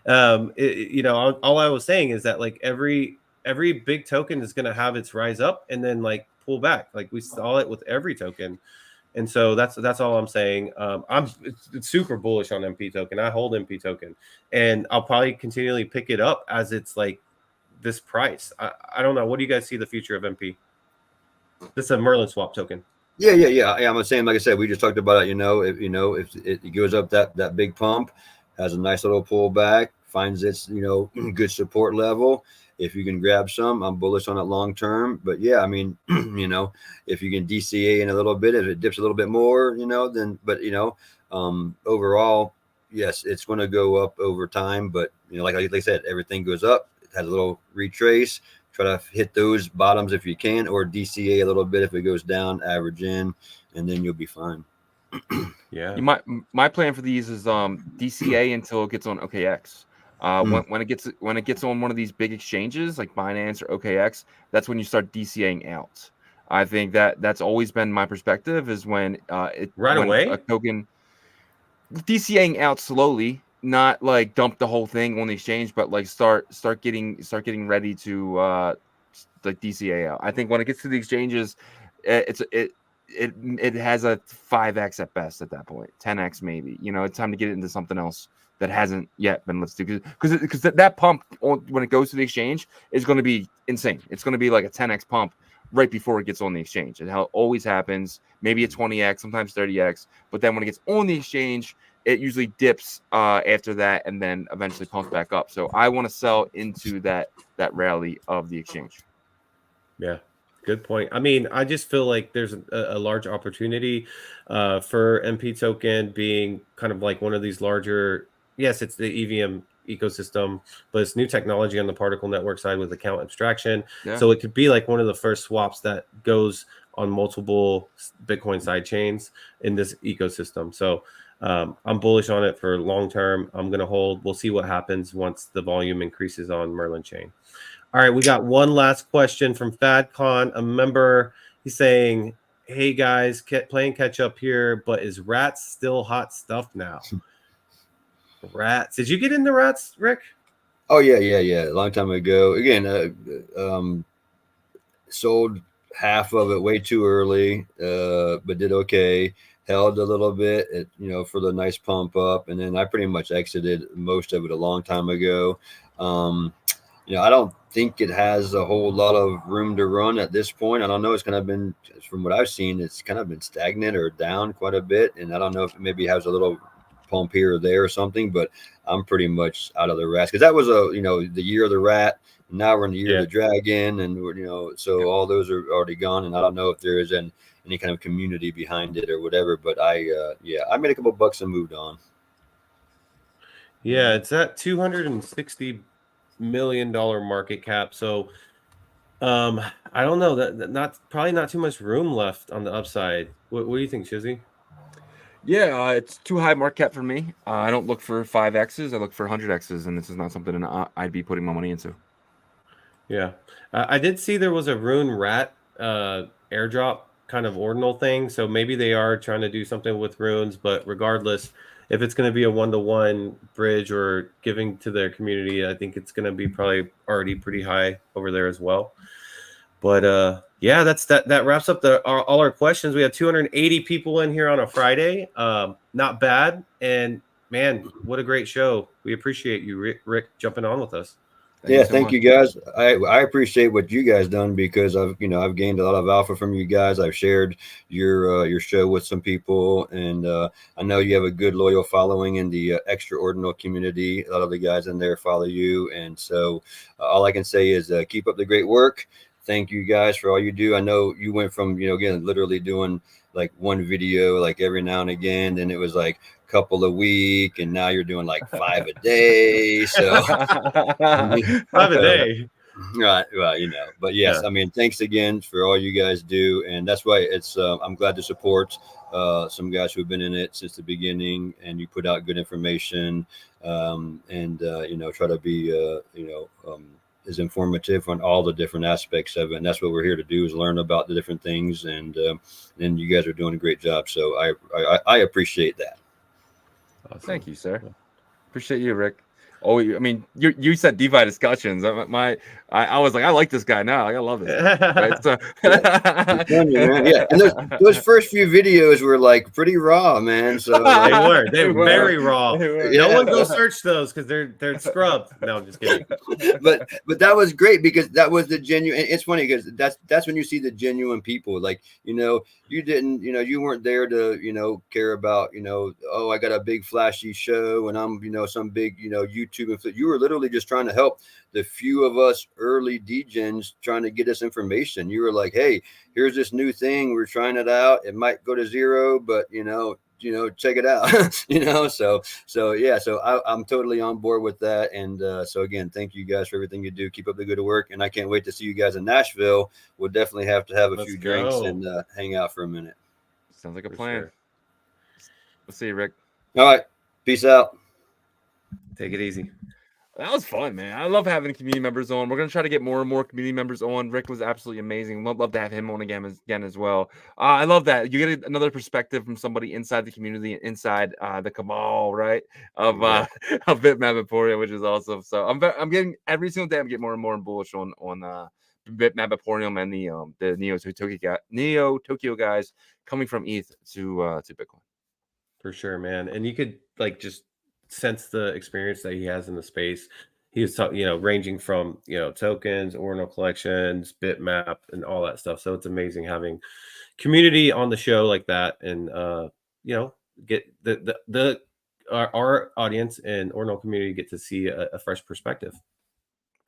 All I was saying is that like every big token is going to have its rise up and then like pull back. Like we saw it with every token. And so that's all I'm saying. It's super bullish on MP token. I hold MP token and I'll probably continually pick it up as it's like this price. I don't know. What do you guys see the future of MP? This is a Merlin swap token. Yeah. I'm saying, like I said, we just talked about it. If it goes up that big pump, has a nice little pullback, finds its good support level. If you can grab some, I'm bullish on it long term. But yeah, I mean, if you can DCA in a little bit, if it dips a little bit more, then overall, yes, it's going to go up over time. But like I said, everything goes up. It has a little retrace. Try to hit those bottoms if you can, or DCA a little bit if it goes down, average in, and then you'll be fine. Yeah. My plan for these is DCA until it gets on OKX. When it gets on one of these big exchanges like Binance or OKX, that's when you start DCAing out. I think that's always been my perspective is when away a token DCAing out slowly, not like dump the whole thing on the exchange, but like start getting ready to like DCA out. I think when it gets to the exchanges, it has a 5x at best at that point, 10x maybe. It's time to get into something else that hasn't yet been listed because that pump when it goes to the exchange is going to be insane. It's going to be like a 10x pump right before it gets on the exchange. And how it always happens, maybe a 20x, sometimes 30x, but then when it gets on the exchange, it usually dips after that and then eventually pumps back up. So I want to sell into that rally of the exchange. Yeah, good point. I mean, I just feel like there's a large opportunity for MP token being kind of like one of these larger. Yes, it's the EVM ecosystem, but it's new technology on the particle network side with account abstraction. Yeah. So it could be like one of the first swaps that goes on multiple Bitcoin side chains in this ecosystem. So I'm bullish on it for long term. I'm going to hold. We'll see what happens once the volume increases on Merlin chain. All right, we got one last question from FadCon, a member. He's saying, hey guys, playing catch up here, but is rats still hot stuff now? Rats. Did you get into rats, Rick? Oh yeah, a long time ago. Again, sold half of it way too early, but did okay. Held a little bit, for the nice pump up, and then I pretty much exited most of it a long time ago. I don't think it has a whole lot of room to run at this point. I don't know. It's kind of been, from what I've seen, it's kind of been stagnant or down quite a bit, and I don't know if it maybe has a little pump here or there or something. But I'm pretty much out of the rats because that was the year of the rat. Now we're in the year of the dragon, and so all those are already gone, and I don't know if there is any kind of community behind it or whatever. But I made a couple bucks and moved on. Yeah, it's at $260 million market cap. So I don't know, that probably not too much room left on the upside. What do you think, Shizzy? Yeah, it's too high market cap for me. I don't look for 5Xs. I look for 100Xs, and this is not something I'd be putting my money into. Yeah, I did see there was a Rune Rat airdrop kind of ordinal thing. So maybe they are trying to do something with runes, but regardless, if it's going to be a one-to-one bridge or giving to their community, I think it's going to be probably already pretty high over there as well. But yeah, that wraps up all our questions. We had 280 people in here on a Friday. Not bad. And man, what a great show. We appreciate you, Rick, jumping on with us. Thank you guys. I appreciate what you guys done because I've gained a lot of alpha from you guys. I've shared your show with some people, and I know you have a good loyal following in the extra ordinal community. A lot of the guys in there follow you, and so all I can say is keep up the great work. Thank you guys for all you do. I know you went from again literally doing like one video like every now and again, and it was like couple a week, and now you're doing like 5 a day. So 5 a day. Right. Well, but yes, I mean, thanks again for all you guys do. And that's why it's, I'm glad to support some guys who have been in it since the beginning, and you put out good information, and try to be, is informative on all the different aspects of it. And that's what we're here to do, is learn about the different things. And you guys are doing a great job. So I appreciate that. Awesome. Thank you, sir. Appreciate you, Rick. Oh, I mean, you said DeFi discussions. I was like, I like this guy now. Like, I love this. Right? So, yeah. And those first few videos were like pretty raw, man. So they were very raw. No one go search those because they're scrubbed. No, I'm just kidding. But that was great because that was the genuine. It's funny because that's when you see the genuine people. Like you didn't, you weren't there to care about oh, I got a big flashy show and I'm some big YouTube. You were literally just trying to help the few of us early degens trying to get us information. You were like, hey, here's this new thing, we're trying it out, it might go to zero, but check it out. So yeah, so I'm totally on board with that. And so again, thank you guys for everything you do. Keep up the good work, and I can't wait to see you guys in Nashville. We'll definitely have to have a few drinks and hang out for a minute. Sounds like a plan. Sure. We'll see you, Rick. All right, peace out. Take it easy. That was fun, man. I love having community members on. We're going to try to get more and more community members on. Rick was absolutely amazing. Love to have him on again as well. I love that. You get another perspective from somebody inside the community, inside the cabal, right, of Bitmap Emporium, which is awesome. So I'm getting, every single day I'm getting more and more bullish on Bitmap Emporium and the Neotokyo guys coming from ETH to Bitcoin. For sure, man. And you could just sense the experience that he has in the space. He was ranging from tokens, ordinal collections, Bitmap, and all that stuff. So it's amazing having community on the show like that, and get our audience and ordinal community get to see a fresh perspective.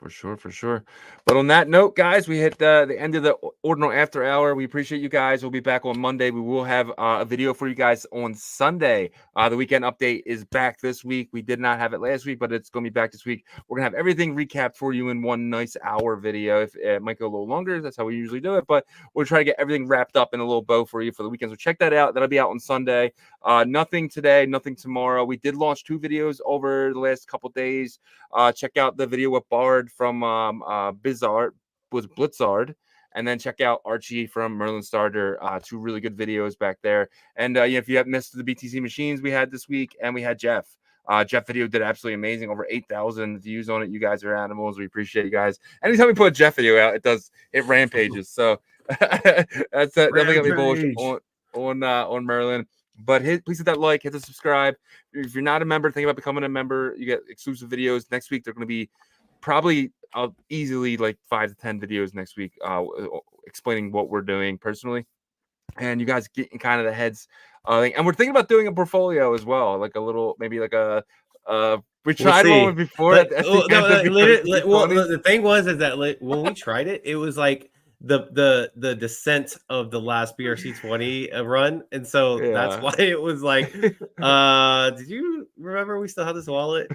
For sure, for sure. But on that note, guys, we hit the end of the Ordinal After Hour. We appreciate you guys. We'll be back on Monday. We will have a video for you guys on Sunday. The weekend update is back this week. We did not have it last week, but it's going to be back this week. We're going to have everything recapped for you in one nice hour video. If it might go a little longer, that's how we usually do it. But we'll try to get everything wrapped up in a little bow for you for the weekend. So check that out. That'll be out on Sunday. Nothing today, nothing tomorrow. We did launch 2 videos over the last couple days. Check out the video with Bard from Blitzard, and then check out Archie from Merlin Starter. 2 really good videos back there. And if you have missed the BTC machines we had this week, and we had Jeff. Jeff video did absolutely amazing. Over 8,000 views on it. You guys are animals. We appreciate you guys. Anytime we put a Jeff video out, it rampages. So that's definitely got me bullish on Merlin. But please hit that like, hit the subscribe. If you're not a member, think about becoming a member. You get exclusive videos. Next week, they're going to be probably easily like 5 to 10 videos next week explaining what we're doing personally. And you guys getting kind of the heads. And we're thinking about doing a portfolio as well, like a little, maybe like a we tried one before. The thing was that when we tried it, it was like the descent of the last BRC20 run, and so that's why it was like did you remember we still have this wallet?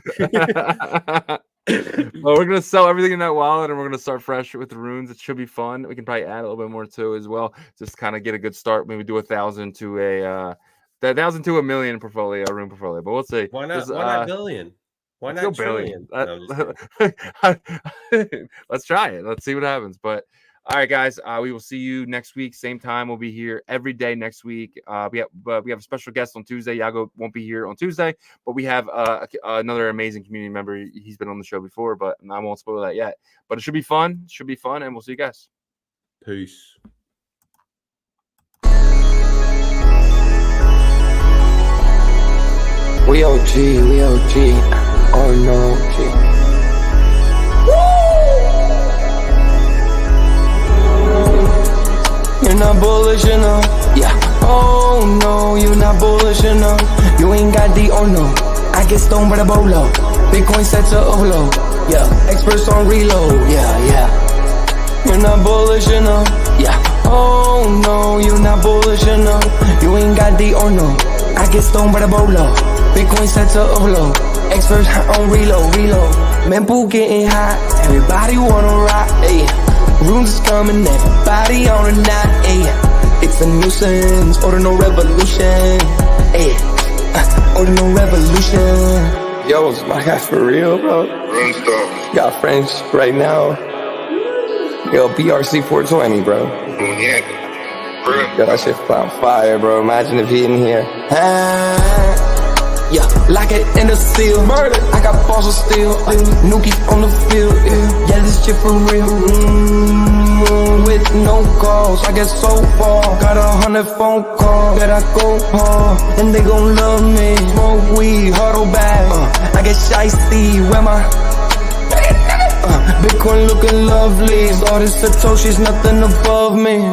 Well, we're gonna sell everything in that wallet, and we're gonna start fresh with the runes. It should be fun. We can probably add a little bit more to as well, just kind of get a good start. Maybe do 1,000 to a 1,000 to 1,000,000 portfolio, rune portfolio, but we'll see. Why not billion? Why not trillion? Let's try it. Let's see what happens. But all right, guys, we will see you next week. Same time. We'll be here every day next week. We have a special guest on Tuesday. Yago won't be here on Tuesday, but we have another amazing community member. He's been on the show before, but I won't spoil that yet. But it should be fun. Should be fun, and we'll see you guys. Peace. We OG, we OG. Oh no, G. You're not bullish enough, yeah. Oh no, you're not bullish enough. You ain't got the oh no. I get stoned by the bolo. Bitcoin set to overload, yeah. Experts on reload, yeah. You're not bullish enough, yeah. Oh no, you're not bullish enough. You ain't got the oh no. I get stoned by the bolo. Bitcoin set to overload. Experts on reload. Mempool getting hot. Everybody wanna rock, ayy. Runes is coming, everybody on a knot, ayy. It's a nuisance, Ordinal Revolution, ayy. Ordinal Revolution. Yo, it's my guy for real, bro. Got friends right now. Yo, BRC 420, bro. Yo, that shit on fire, bro. Imagine if he in here. Yeah, like it in the seal. Murder. I got balls of steel. Nuki on the field. Yeah, this shit for real. With no calls, I get so far. Got 100 phone calls that I go hard, and they gon' love me. Smoke weed, huddle back. I get shicey. Where my Bitcoin looking lovely. All this Satoshi's nothing above me.